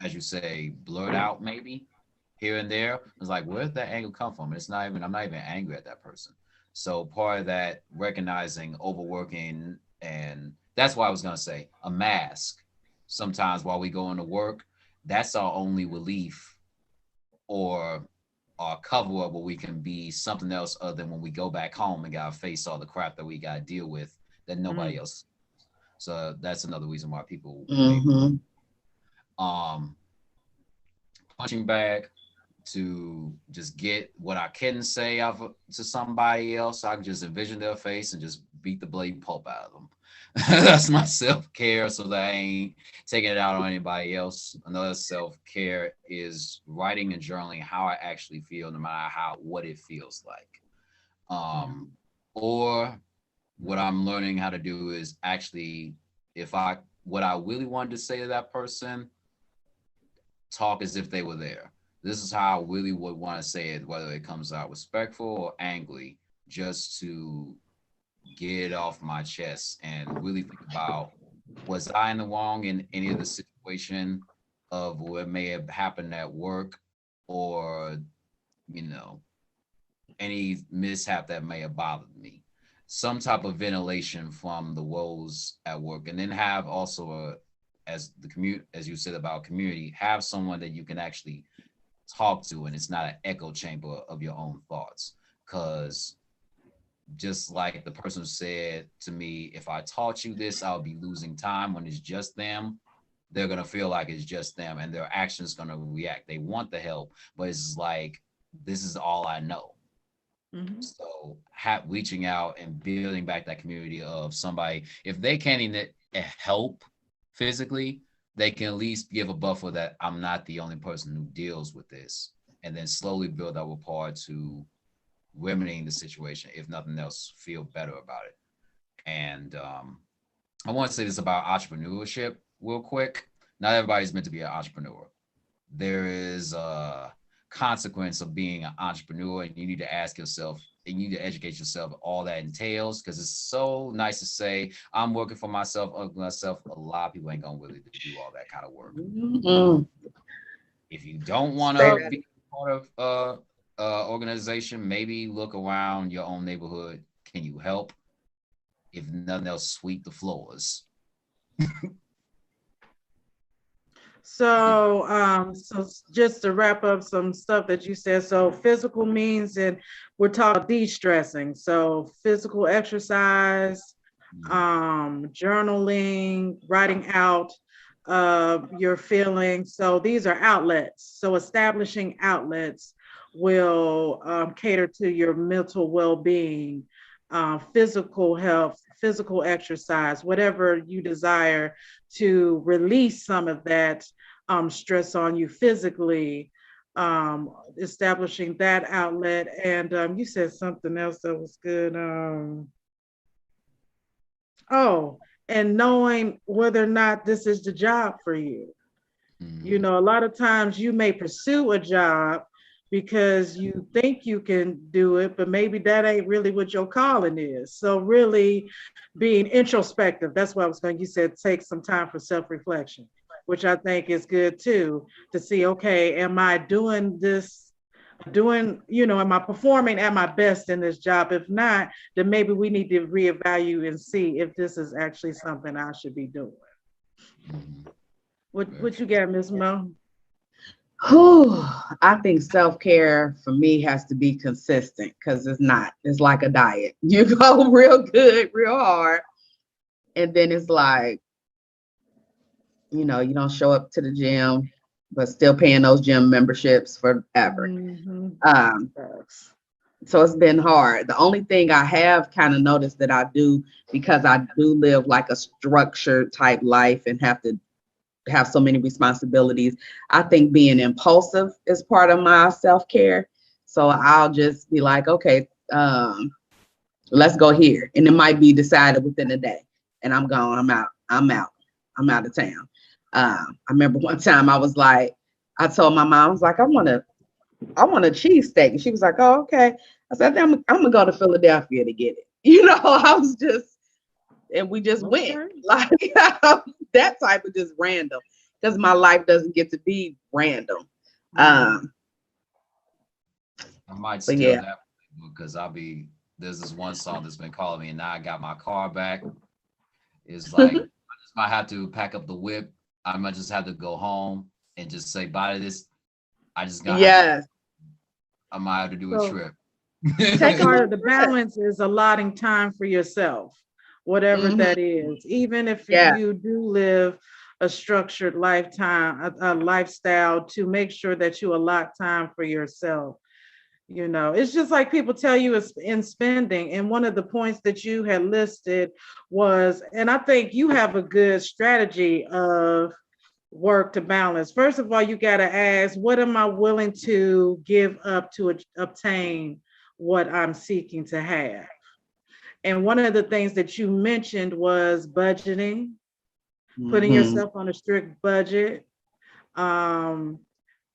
as you say, blurred out maybe here and there. It's like, where did that anger come from? It's not even, I'm not even angry at that person. So part of that recognizing overworking, and that's why I was going to say a mask sometimes while we go into work, that's our only relief or cover up where we can be something else other than when we go back home and gotta face all the crap that we gotta deal with that nobody Mhm. else. So that's another reason why people may Mhm. um punching bag to just get what I couldn't say of to somebody else. I can just envision their face and just beat the blade pulp out of them. That's my self care, so that I ain't taking it out on anybody else. Another self care is writing and journaling how I actually feel, no matter how what it feels like. Um, or what I'm learning how to do is actually, if I what I really wanted to say to that person, talk as if they were there. This is how I really would want to say it, whether it comes out respectful or angry, just to get it off my chest and really think about, was I in the wrong in any of the situation of what may have happened at work, or, you know, any mishap that may have bothered me. Some type of ventilation from the woes at work, and then have also as the commute, as you said about community, have someone that you can actually talk to, and it's not an echo chamber of your own thoughts. Because just like the person said to me, if I taught you this, I'll be losing time. When it's just them, they're gonna feel like it's just them, and their actions gonna react. They want the help, but it's like, this is all I know. Mhm. So reaching out and building back that community of somebody, if they can't even help physically, they can at least give a buffer that I'm not the only person who deals with this, and then slowly build up rapport to remedying the situation. If nothing else, feel better about it. And I want to say this about entrepreneurship real quick. Not everybody's meant to be an entrepreneur. There is a consequence of being an entrepreneur, and you need to ask yourself, and you need to educate yourself all that entails, because it's so nice to say I'm working for myself. A lot of people ain't gonna really do all that kind of work. Mm-mm. If you don't want Say to that. be part of organization, maybe look around your own neighborhood. Can you help? If nothing else, sweep the floors. So just to wrap up some stuff that you said, so physical means that we're talking de-stressing. So physical exercise, journaling, writing out your feelings. So these are outlets. So establishing outlets will cater to your mental well-being, physical health, physical exercise, whatever you desire to release some of that stress on you physically, establishing that outlet. And you said something else that was good. Oh, and knowing whether or not this is the job for you. You know, a lot of times you may pursue a job because you think you can do it, but maybe that ain't really what your calling is. So really being introspective, that's what I was going, you said take some time for self-reflection, which I think is good too, to see, okay, am I doing this, am I performing at my best in this job? If not, then maybe we need to reevaluate and see if this is actually something I should be doing. What you got, Ms. Mo? Whew, I think self-care for me has to be consistent, because it's not. It's like a diet. You go real good, real hard, and then it's like, you don't show up to the gym, but still paying those gym memberships forever. So it's been hard. The only thing I have kind of noticed that I do, because I do live like a structured type life and have to have so many responsibilities, I think being impulsive is part of my self-care. So I'll just be like, okay, let's go here. And it might be decided within a day. And I'm gone. I'm out of town. I remember one time I was like, I told my mom, I was like, I want a cheesesteak. And she was like, oh, okay. I said, I'm gonna go to Philadelphia to get it. I was just, and we just went like that type of just random, because my life doesn't get to be random. I might steal that because there's this one song that's been calling me, and now I got my car back. It's like I just might have to pack up the whip. I might just have to go home and just say bye to this. I just got I might have to do a trip. Part of the balance is allotting time for yourself, whatever that is. Even if you do live a structured lifetime, a lifestyle, to make sure that you allot time for yourself. It's just like people tell you it's in spending. And one of the points that you had listed was, and I think you have a good strategy of work to balance. First of all, you got to ask, what am I willing to give up to obtain what I'm seeking to have? And one of the things that you mentioned was budgeting, putting yourself on a strict budget.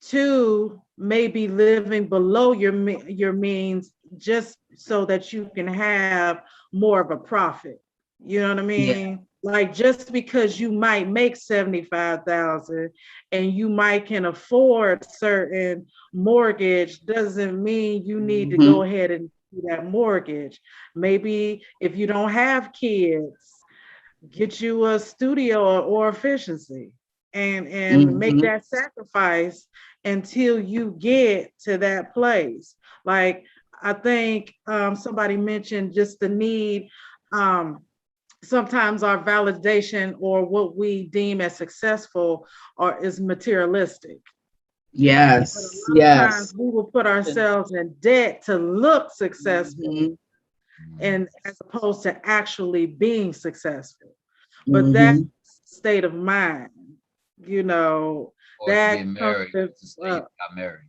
2, maybe living below your means just so that you can have more of a profit. You know what I mean? Like just because you might make 75,000 and you might can afford certain mortgage doesn't mean you need to go ahead and do that mortgage. Maybe if you don't have kids, get you a studio or efficiency and make that sacrifice until you get to that place. Like I think somebody mentioned just the need. Sometimes our validation or what we deem as successful is materialistic. Yes, Sometimes we will put ourselves in debt to look successful and as opposed to actually being successful. But that state of mind, you know, Or that get married just to say you got married.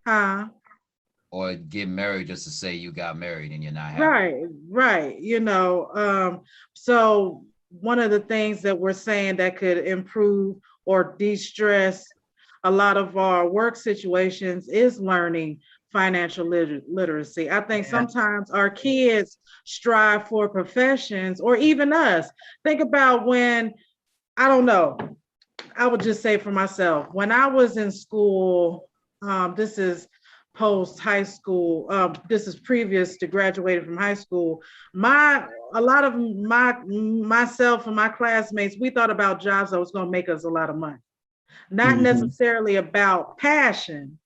Huh? Or get married just to say you got married and you're not happy. Right. You know, so one of the things that we're saying that could improve or de-stress a lot of our work situations is learning financial literacy. I think sometimes our kids strive for professions, or even us. Think about when, I don't know, I would just say for myself, when I was in school, this is post high school, this is previous to graduating from high school, a lot of myself and my classmates, we thought about jobs that was going to make us a lot of money. Not necessarily about passion,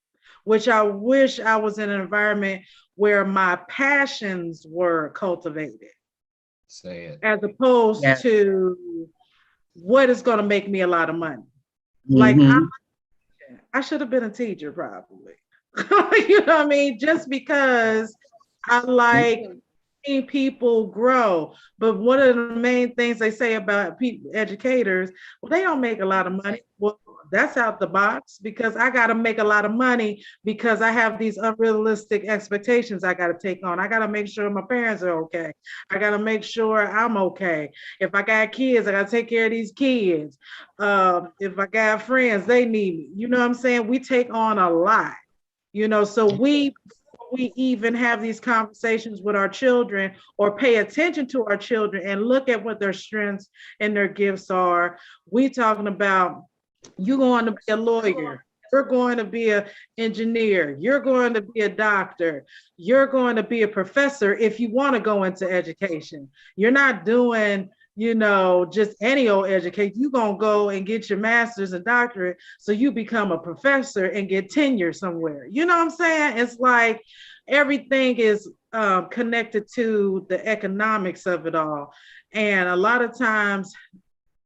which I wish I was in an environment where my passions were cultivated. Say it. As opposed to what is going to make me a lot of money. Like I should have been a teacher probably. You know what I mean? Just because I like seeing people grow. But one of the main things they say about educators, well, they don't make a lot of money. Well, that's out the box, because I got to make a lot of money because I have these unrealistic expectations I got to take on. I got to make sure my parents are okay. I got to make sure I'm okay. If I got kids, I got to take care of these kids. If I got friends, they need me. You know what I'm saying? We take on a lot, you know, so we even have these conversations with our children or pay attention to our children and look at what their strengths and their gifts are. We talking about, you're going to be a lawyer, you're going to be an engineer, you're going to be a doctor, you're going to be a professor if you want to go into education. You're not doing, you know, just any old education. You're going to go and get your master's and doctorate so you become a professor and get tenure somewhere. You know what I'm saying? It's like everything is connected to the economics of it all. And a lot of times,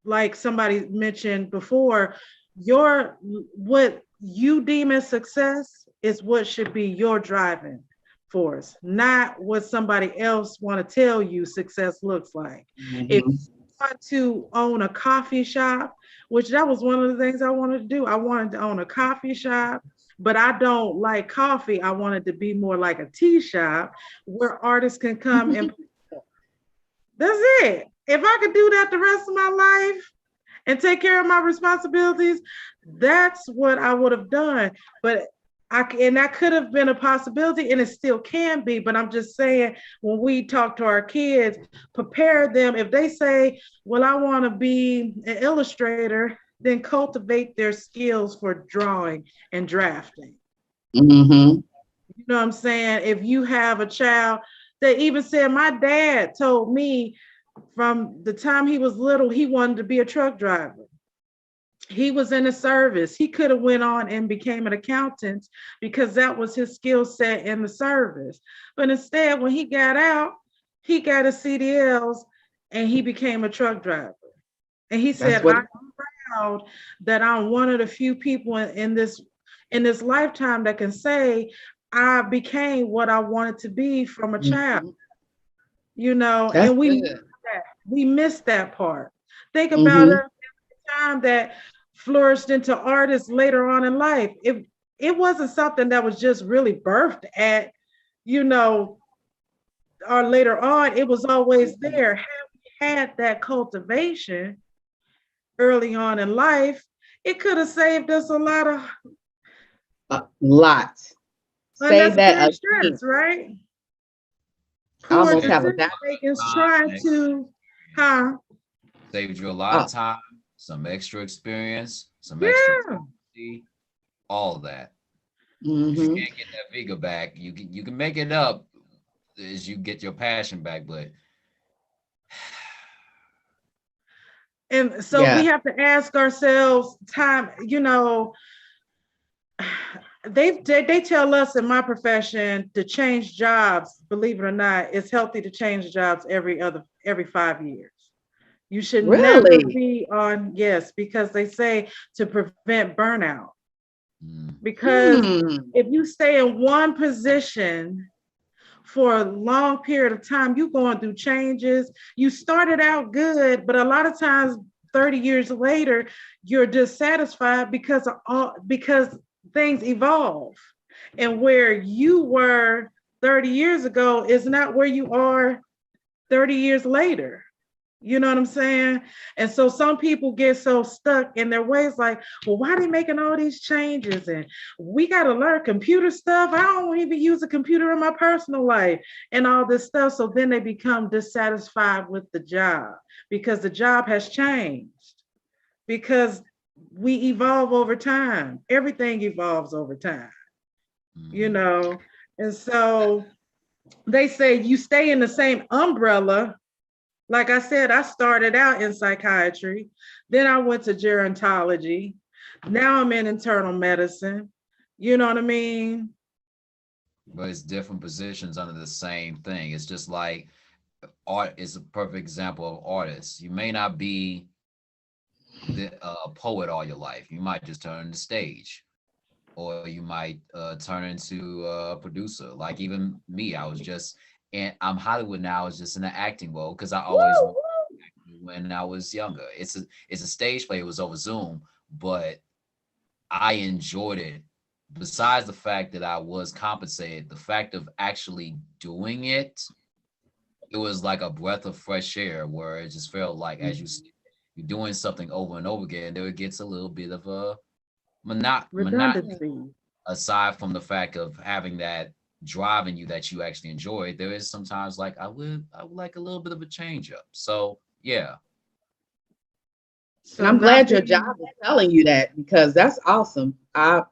like somebody mentioned before, what you deem as success is what should be your driving force, not what somebody else want to tell you success looks like. If you want to own a coffee shop, which that was one of the things I wanted to do. I wanted to own a coffee shop, but I don't like coffee. I wanted to be more like a tea shop where artists can come and that's it. If I could do that the rest of my life and take care of my responsibilities, that's what I would have done. But that could have been a possibility, and it still can be. But I'm just saying, when we talk to our kids, prepare them. If they say, well, I want to be an illustrator, then cultivate their skills for drawing and drafting. You know what I'm saying? If you have a child, they even said, my dad told me from the time he was little, he wanted to be a truck driver. He was in the service. He could have went on and became an accountant because that was his skill set in the service. But instead, when he got out, he got his CDLs and he became a truck driver. And he said, I'm proud that I'm one of the few people in this lifetime that can say I became what I wanted to be from a child. You know, that's and we missed that part. Think about it, the time that flourished into artists later on in life. It wasn't something that was just really birthed at, you know, or later on. It was always there. Had we had that cultivation early on in life, it could have saved us a lot. say that Unnecessary again. stress, right? I Poor almost have a decision making, Time, trying to, huh? saved you a lot Oh, of time, some extra experience, some extra Yeah. quality, all of that. If you mhm. can't get that vigor back, you can make it up as you get your passion back, but And so we Yeah. have to ask ourselves, time, they tell us in my profession to change jobs, believe it or not, it's healthy to change jobs every 5 years. You should never Really? be on, yes, because they say to prevent burnout. mm, Because Hmm. if you stay in one position for a long period of time, you're going through changes. You started out good, but a lot of times 30 years later, you're dissatisfied because things evolve. And where you were 30 years ago is not where you are 30 years later. You know what I'm saying? And so some people get so stuck in their ways, like, well, why are they making all these changes? And we got to learn computer stuff. I don't even use a computer in my personal life and all this stuff. So then they become dissatisfied with the job because the job has changed, because we evolve over time. Everything evolves over time, you mm. know? And so they say you stay in the same umbrella. Like I said, I started out in psychiatry, then I went to gerontology. Now I'm in internal medicine. You know what I mean? But it's different positions under the same thing. It's just like art is a perfect example of artists. You may not be the poet all your life. You might just turn the stage, or you might turn into a producer. Like even me, I was just, and I'm Hollywood now. I was just in the acting role because I always Woo, wanted when I was younger. It's a stage play. It was over Zoom, but I enjoyed it. Besides the fact that I was compensated, the fact of actually doing it, it was like a breath of fresh air where it just felt like as you're doing something over and over again, there it gets a little bit of a monotony. redundancy. Aside from the fact of having that drive in you that you actually enjoy, there is sometimes like I would like a little bit of a change up. So yeah. And So I'm not glad your job being, is telling you that because that's awesome. I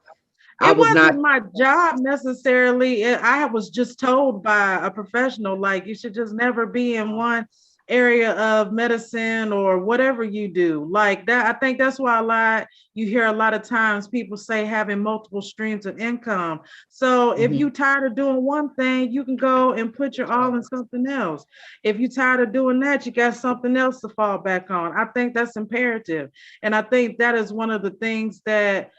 it was not. wasn't my job necessarily. I was just told by a professional, like, you should just never be in one area of medicine or whatever you do. Like that, I think that's why you hear a lot of times people say having multiple streams of income. So if Mhm. you tired of doing one thing, you can go and put your all in something else. If you tired of doing that, you got something else to fall back on. I think that's imperative. And I think that is one of the things that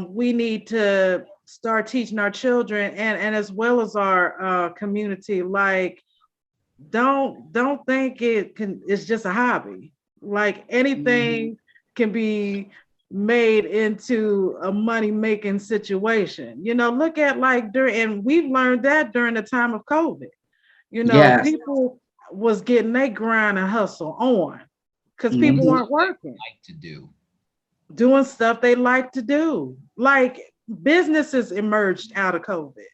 we need to start teaching our children and as well as our community. Like, don't think it's just a hobby. Like Mhm. anything can be made into a money making situation. Look at like during, and we've learned that during the time of COVID. Yes. People was getting their grind and hustle on because Doing people Mhm. stuff weren't they working, like to do. doing stuff they like to do. Like businesses emerged out of COVID.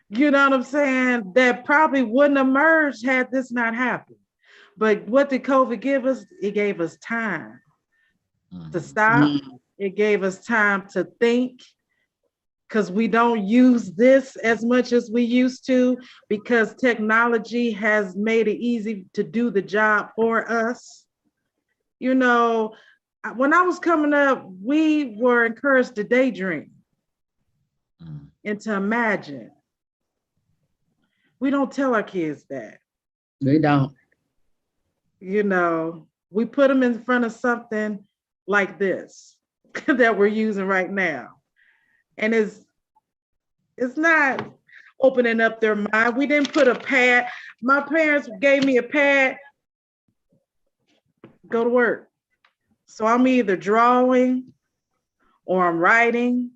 You know what I'm saying? That probably wouldn't emerge had this not happened. But what did COVID give us? It gave us time to Mhm. stop. Mhm. It gave us time to think because we don't use this as much as we used to because technology has made it easy to do the job for us. You know, when I was coming up, we were encouraged to daydream Mhm. and to imagine. We don't tell our kids that. We don't. We put them in front of something like this that we're using right now. And it's not opening up their mind. We didn't put a pad. My parents gave me a pad, go to work. So I'm either drawing or I'm writing,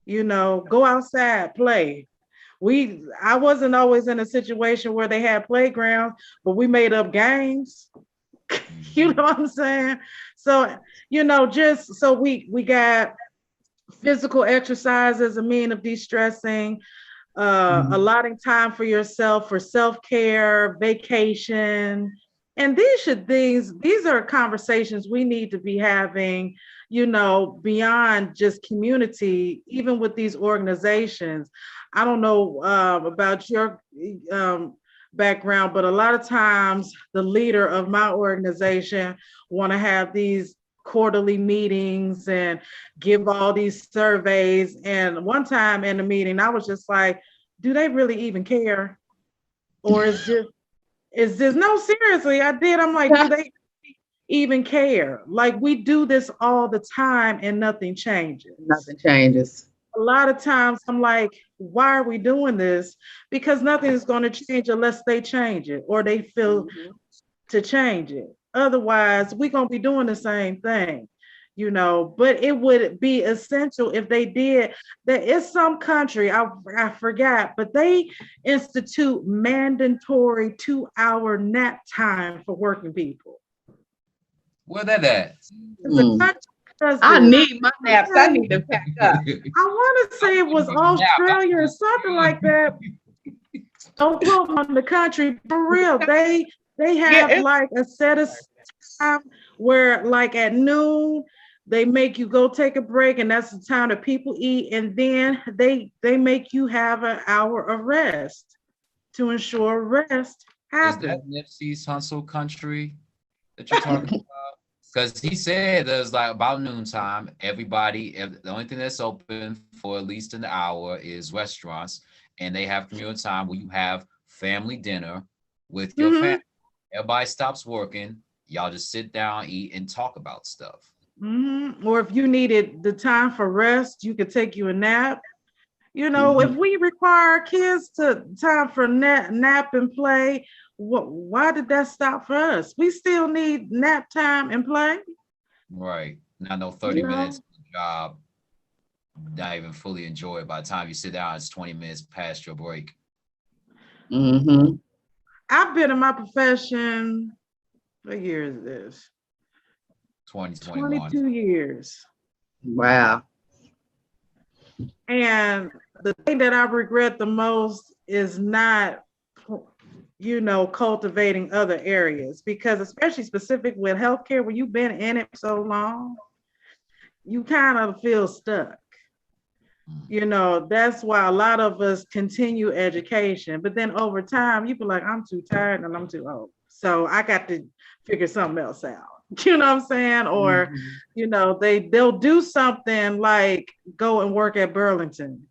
go outside, play. I wasn't always in a situation where they had playgrounds, but we made up games. You Mhm. know what I'm saying? So, just so we got physical exercise as a mean of de-stressing, allotting time for yourself for self-care, vacation. And these are conversations we need to be having, beyond just community, even with these organizations. I don't know about your background, but a lot of times the leader of my organization want to have these quarterly meetings and give all these surveys. And one time in the meeting, I was just like, do they really even care? Or is this, no, seriously, I did. I'm like, do they even care? Like, we do this all the time and nothing changes. Nothing changes. A lot of times I'm like, why are we doing this? Because nothing is going to change unless they change it or they feel to change it. Otherwise, we're going to be doing the same thing, but it would be essential if they did. There is some country, I forgot, but they institute mandatory 2-hour nap time for working people. Where that at? The country does I this. need my naps. I need to pack up. I want to say it was Australia or something like that. Don't quote on the country, for real. They have like a set of time where, like, at noon they make you go take a break, and that's the time that people eat, and then they make you have an hour of rest to ensure rest happens. Is that Nipsey's Hustle country that you're talking about? Because he said there's like about noontime, the only thing that's open for at least an hour is restaurants, and they have communal time where you have family dinner with your family. Everybody stops working. Y'all just sit down, eat, and talk about stuff. Or if you needed the time for rest, you could take you a nap. If we require our kids to time for nap and play, why did that stop for us? We still need nap time and play. Right. Now, no 30 minutes of the job, not even fully enjoy it. By the time you sit down, it's 20 minutes past your break. I've been in my profession, what year is this? 2021. 22 years. Wow. And the thing that I regret the most is not, cultivating other areas, because especially specific with healthcare, when you've been in it so long, you kind of feel stuck. That's why a lot of us continue education, but then over time, you be like, I'm too tired and I'm too old, so I got to figure something else out. You know what I'm saying? Or, they'll do something like go and work at Burlington.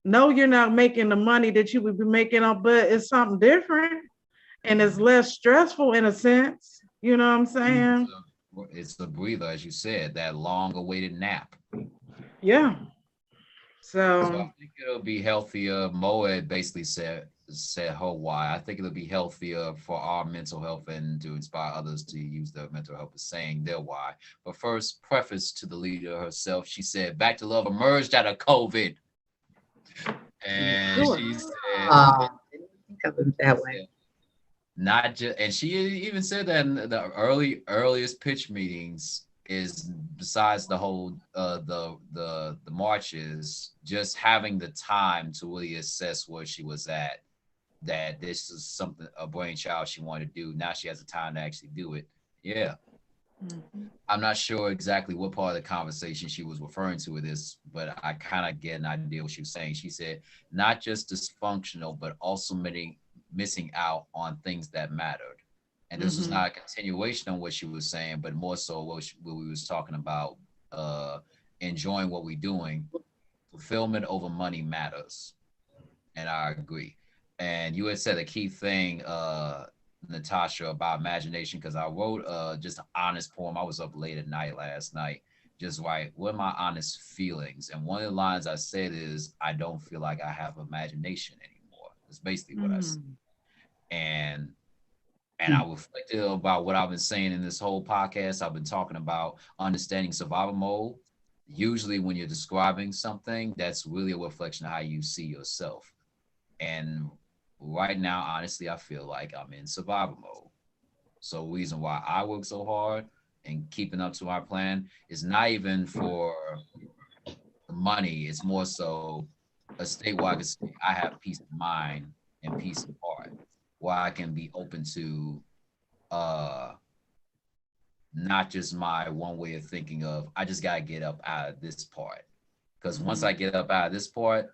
No, you're not making the money that you would be making, but it's something different and it's less stressful in a sense. You know what I'm saying? It's the breather, as you said, that long awaited nap. Yeah. So I think it'll be healthier. Moed basically said why. I think it'll be healthier for our mental health and to inspire others to use their mental health as saying their why. But first, preface to the leader herself. She said, Back to Love emerged out of COVID. And she said, I didn't think of it that way. Not just, and she even said that in the earliest pitch meetings is, besides the whole the marches, just having the time to really assess where she was at, that this is something, a brainchild she wanted to do. Now she has the time to actually do it. Yeah. I'm not sure exactly what part of the conversation she was referring to with this, but I kind of get an idea what she was saying. She said, not just dysfunctional, but also missing out on things that mattered. And this was not a continuation on what she was saying, but more so what we was talking about, enjoying what we're doing. Fulfillment over money matters. And I agree. And you had said a key thing, Natasha, about imagination, because I wrote just an honest poem. I was up late at night last night, just write, what are my honest feelings? And one of the lines I said is, I don't feel like I have imagination anymore. That's basically what I said. And I reflected about what I've been saying in this whole podcast. I've been talking about understanding survival mode. Usually when you're describing something, that's really a reflection of how you see yourself. And right now, honestly, I feel like I'm in survival mode. So the reason why I work so hard and keeping up to my plan is not even for money. It's more so a state where I can say I have peace of mind and peace of heart, where I can be open to not just my one way of thinking of I just gotta get up out of this part. Because once I get up out of this part,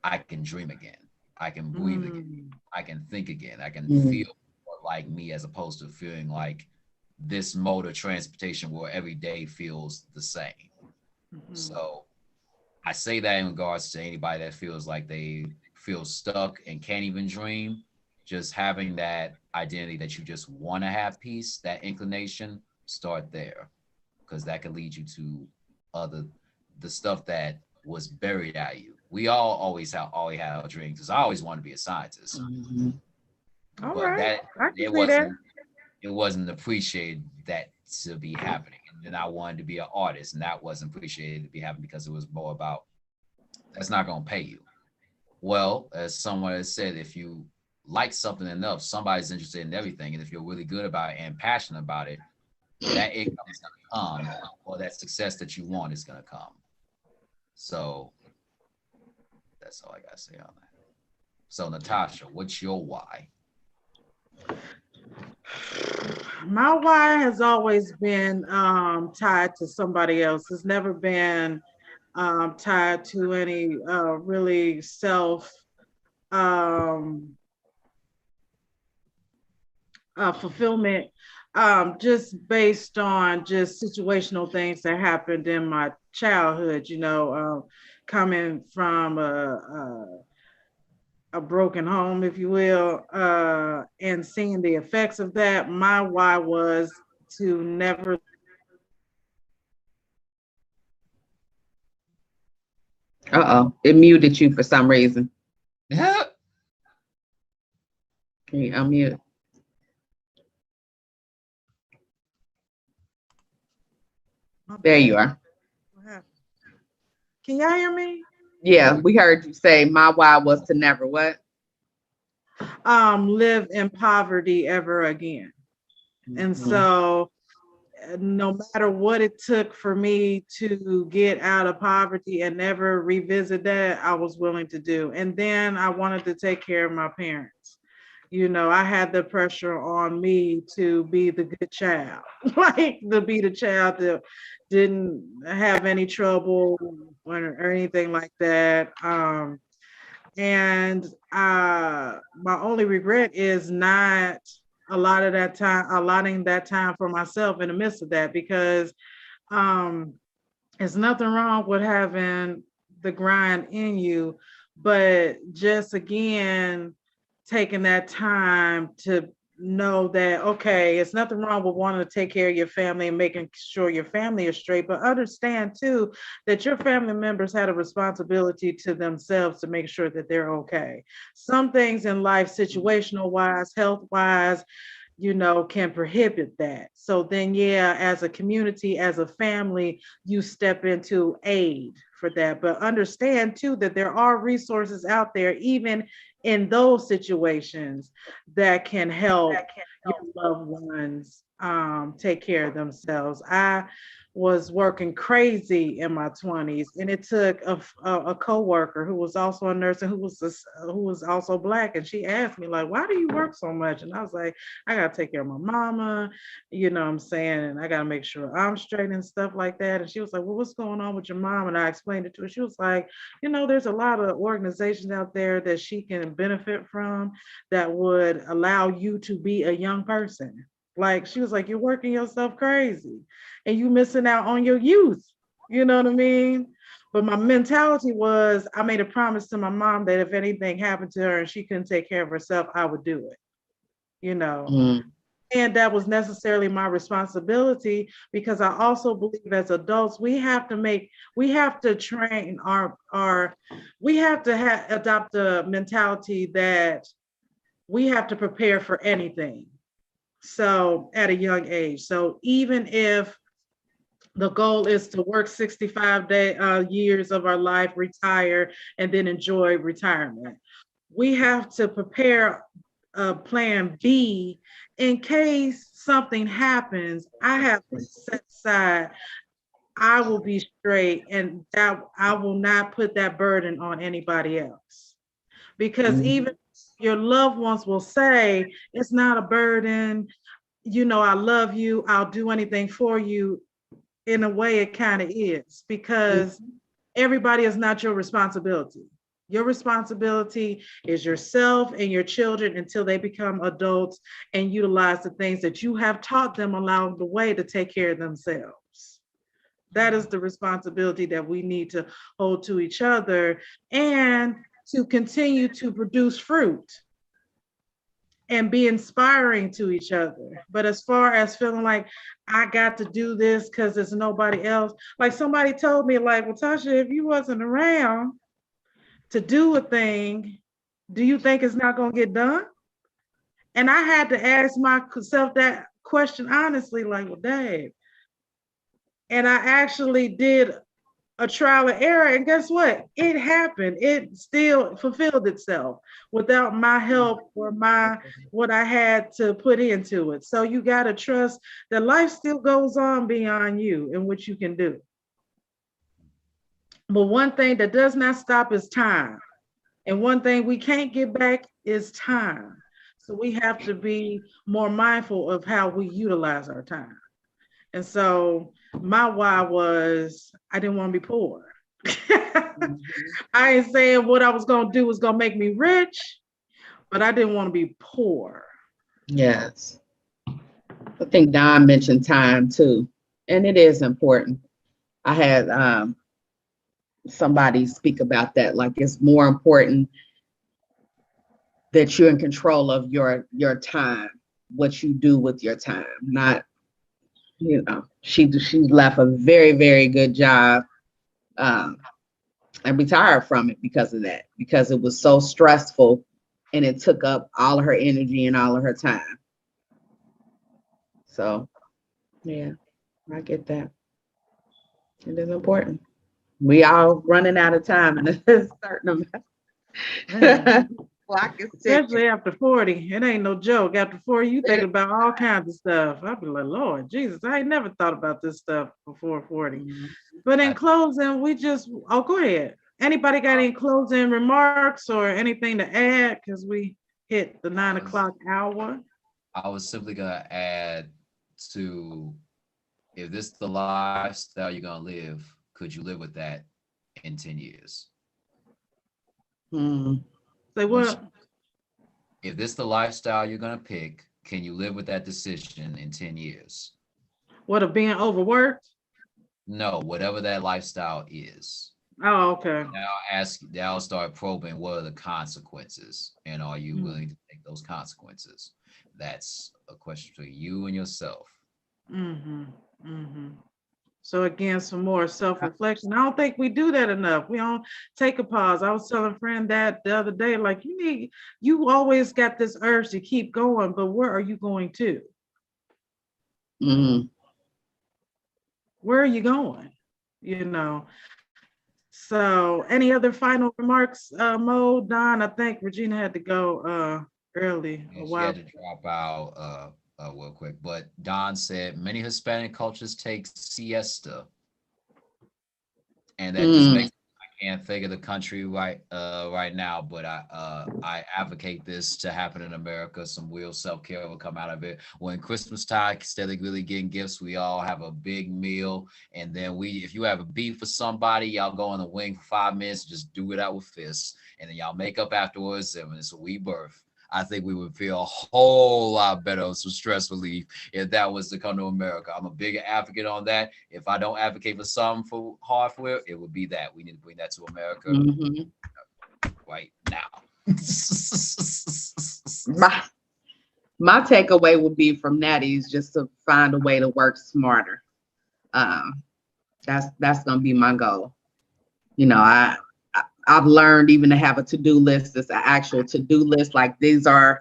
I can dream again. I can breathe again. I can think again. I can feel more like me as opposed to feeling like this mode of transportation where every day feels the same. So I say that in regards to anybody that feels like they feel stuck and can't even dream. Just having that identity that you just want to have peace, that inclination, start there, because that can lead you to the stuff that was buried out of you. We all always had our dreams. Because I always wanted to be a scientist, All but right. I it can see that. wasn't appreciated that to be happening. And then I wanted to be an artist, and that wasn't appreciated to be happening because it was more about that's not going to pay you. Well, as someone has said, if you like something enough, somebody's interested in everything, and if you're really good about it and passionate about it, that income is going to come, or that success that you want is going to come. So that's all I got to say on that. So Natasha, what's your why? My why has always been tied to somebody else. It's never been tied to any really self fulfillment, just based on just situational things that happened in my childhood, coming from a broken home, if you will, and seeing the effects of that. My why was to never. It muted you for some reason. Yeah. Can you unmute? There you are. Can y'all hear me? Yeah, we heard you say my why was to never what? Live in poverty ever again. And so no matter what it took for me to get out of poverty and never revisit that, I was willing to do. And then I wanted to take care of my parents. I had the pressure on me to be the good child, like to be the child that didn't have any trouble or anything like that. And my only regret is not allotting that time for myself in the midst of that, because there's nothing wrong with having the grind in you, but just again, taking that time to know that, okay, it's nothing wrong with wanting to take care of your family and making sure your family is straight, but understand too that your family members had a responsibility to themselves to make sure that they're okay. Some things in life, situational wise, health wise, can prohibit that. So then, yeah, as a community, as a family, you step into aid for that. But understand too that there are resources out there, even in those situations, that can help your loved ones take care of themselves. I was working crazy in my 20s, and it took a coworker who was also a nurse and who was also Black, and she asked me, like, why do you work so much? And I was like, I gotta take care of my mama, what I'm saying, and I gotta make sure I'm straight and stuff like that. And she was like, well, what's going on with your mom? And I explained it to her. She was like, there's a lot of organizations out there that she can benefit from that would allow you to be a young person. Like, she was like, you're working yourself crazy and you missing out on your youth. You know what I mean? But my mentality was, I made a promise to my mom that if anything happened to her and she couldn't take care of herself, I would do it, And that was necessarily my responsibility, because I also believe as adults, we have to train we have to adopt a mentality that we have to prepare for anything. So at a young age. So even if the goal is to work 65 years of our life, retire, and then enjoy retirement, we have to prepare a plan B in case something happens. I have to set aside I will be straight, and that I will not put that burden on anybody else. Because even your loved ones will say, it's not a burden, you know, I love you, I'll do anything for you. In a way, it kind of is, because everybody is not your responsibility. Your responsibility is yourself and your children until they become adults and utilize the things that you have taught them along the way to take care of themselves. That is the responsibility that we need to hold to each other, and to continue to produce fruit and be inspiring to each other. But as far as feeling like I got to do this because there's nobody else, like somebody told me, like, well, Tasha, if you wasn't around to do a thing, do you think it's not going to get done? And I had to ask myself that question honestly, like, well, Dave. And I actually did a trial and error, and guess what? It happened. It still fulfilled itself without my help or what I had to put into it. So you got to trust that life still goes on beyond you and what you can do. But one thing that does not stop is time. And one thing we can't get back is time. So we have to be more mindful of how we utilize our time. And so my why was I didn't want to be poor. I ain't saying what I was going to do was going to make me rich, but I didn't want to be poor. Yes. I think Don mentioned time too, and it is important. I had somebody speak about that, like it's more important that you're in control of your time, what you do with your time, not, you know, she left a very, very good job and retired from it because of that, because it was so stressful and it took up all of her energy and all of her time. So, yeah, I get that. It is important. We all running out of time in a certain amount. Clock is ticking. Especially after 40. It ain't no joke. After 40, you think about all kinds of stuff. I'd be like, Lord Jesus, I ain't never thought about this stuff before 40. But in closing, go ahead. Anybody got any closing remarks or anything to add? Because we hit the 9 o'clock hour. I was simply gonna add to, if this is the lifestyle you're gonna live, could you live with that in 10 years? Say what? If this is the lifestyle you're gonna pick, can you live with that decision in 10 years? What, of being overworked? No, whatever that lifestyle is. Oh, okay. Now start probing what are the consequences, and are you willing to take those consequences? That's a question for you and yourself. So again, some more self-reflection. I don't think we do that enough. We don't take a pause. I was telling a friend that the other day, like, you always got this urge to keep going, but where are you going to? Where are you going? You know? So any other final remarks, Mo, Don? I think Regina had to go early. She had to drop out real quick, but Don said many Hispanic cultures take siesta, and that just makes, I can't think of the country right now, but I advocate this to happen in America. Some real self-care will come out of it. When Christmas time, instead of really getting gifts, we all have a big meal, and then if you have a beef with somebody, y'all go on the wing for 5 minutes, just do it out with fists, and then y'all make up afterwards, and it's a rebirth. I think we would feel a whole lot better on some stress relief if that was to come to America. I'm a big advocate on that. If I don't advocate for something for hardware, it would be that. We need to bring that to America right now. My takeaway would be from Natty is just to find a way to work smarter. That's gonna be my goal. You know, I've learned even to have a to-do list. It's an actual to-do list. Like, these are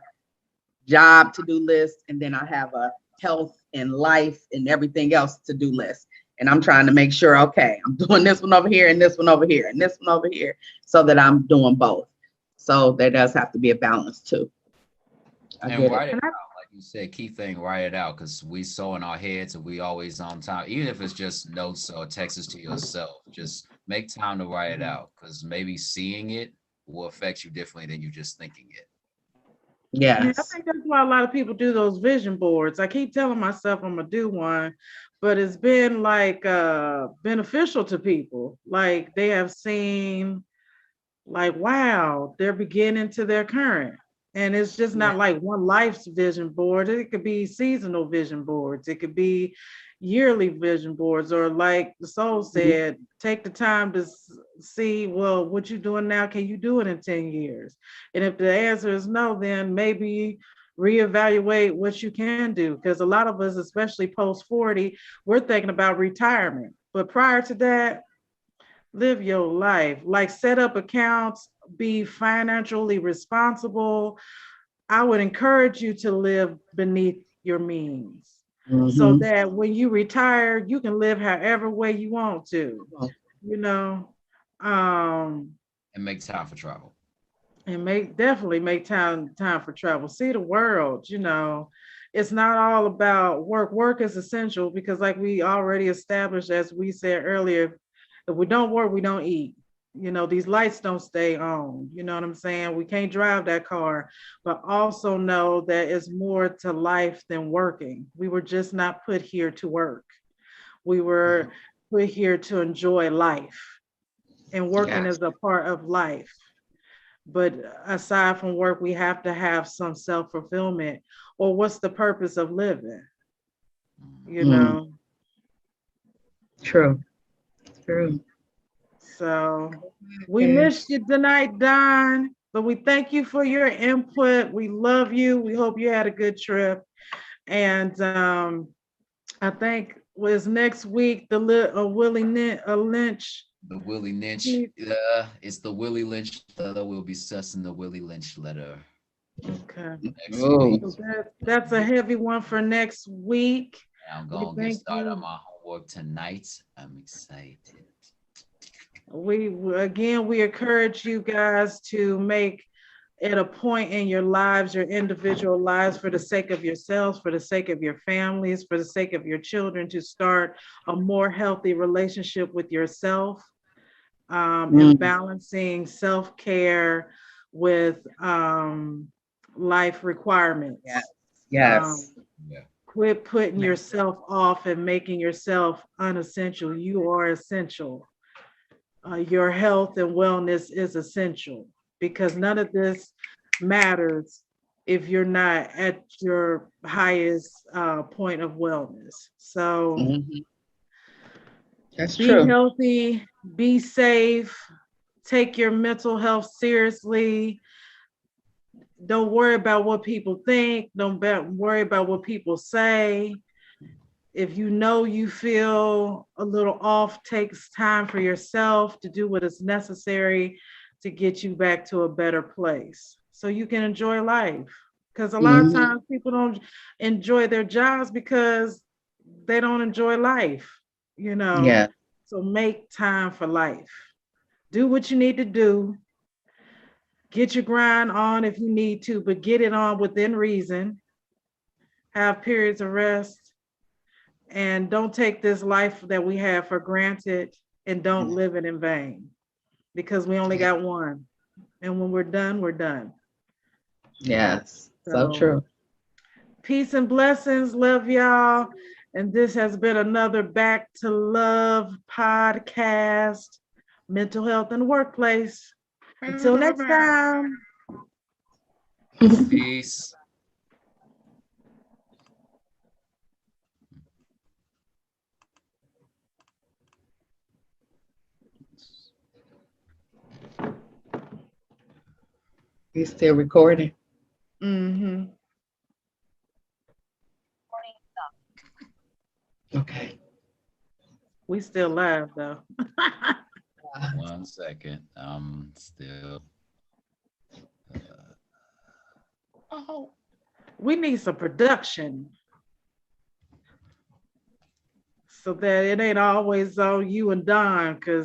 job to-do lists, and then I have a health and life and everything else to-do list. And I'm trying to make sure, okay, I'm doing this one over here and this one over here and this one over here, so that I'm doing both. So there does have to be a balance too. And write it down. Like you said, key thing, write it out, because we so in our heads and we always on time. Even if it's just notes or texts to yourself, just make time to write it out, because maybe seeing it will affect you differently than you just thinking it. Yeah, I Yes. think that's why a lot of people do those vision boards. I keep telling myself I'm gonna do one, but it's been like beneficial to people. Like they have seen, like, wow, they're beginning to their current. And it's just Yeah. not like one life's vision board. It could be seasonal vision boards. It could be yearly vision boards, or like the soul said, take the time to see, well, what you're doing now, can you do it in 10 years? And if the answer is no, then maybe reevaluate what you can do. Because a lot of us, especially post 40, we're thinking about retirement. But prior to that, live your life, like set up accounts, be financially responsible. I would encourage you to live beneath your means so Mhm. that when you retire, you can live however way you want to, you know, um, And make time for travel. and definitely make time for travel, see the world, you know. It's not all about work. Work is essential because like we already established, as we said earlier, if we don't work, we don't eat. You know, these lights don't stay on. You know what I'm saying? We can't drive that car, but also know that it's more to life than working. We were just not put here to work. We were put here to enjoy life, and working Yeah. is a part of life. But aside from work, we have to have some self-fulfillment, or what's the purpose of living? You Mm. know? True. True. So we Okay. missed you tonight, Don, but we thank you for your input. We love you. We hope you had a good trip. And I think was next week the Lynch. The Willie Lynch, He- it's the Willie Lynch letter. We'll be discussing the Willie Lynch letter Okay. next Oh. week. So that's a heavy one for next week. I'm We gonna get thank started on you. my homework tonight. I'm excited. We again, we encourage you guys to make it a point in your lives, your individual lives, for the sake of yourselves, for the sake of your families, for the sake of your children, to start a more healthy relationship with yourself, and Mm. balancing self-care with life requirements. Yes. Um, Yes. Yeah. quit putting yourself off and making yourself unessential. You are essential. Your health and wellness is essential, because none of this matters if you're not at your highest point of wellness. So Mhm. That's be true. healthy, be safe, take your mental health seriously. Don't worry about what people think. Don't worry about what people say. If you know you feel a little off, takes time for yourself to do what is necessary to get you back to a better place so you can enjoy life. Because a lot of Mhm. times people don't enjoy their jobs because they don't enjoy life, you know. Yeah. So make time for life. Do what you need to do. Get your grind on if you need to, but get it on within reason. Have periods of rest, and don't take this life that we have for granted, and don't live it in vain, because we only got one. And when we're done, we're done. Yes. So So true. peace and blessings. Love y'all. And this has been another Back to Love podcast, mental health in the workplace. Until next time. Peace. He's still recording. Mm-hmm. Okay. We still live though. 1 second. I'm still. Oh. We need some production so that it ain't always on you and Don, because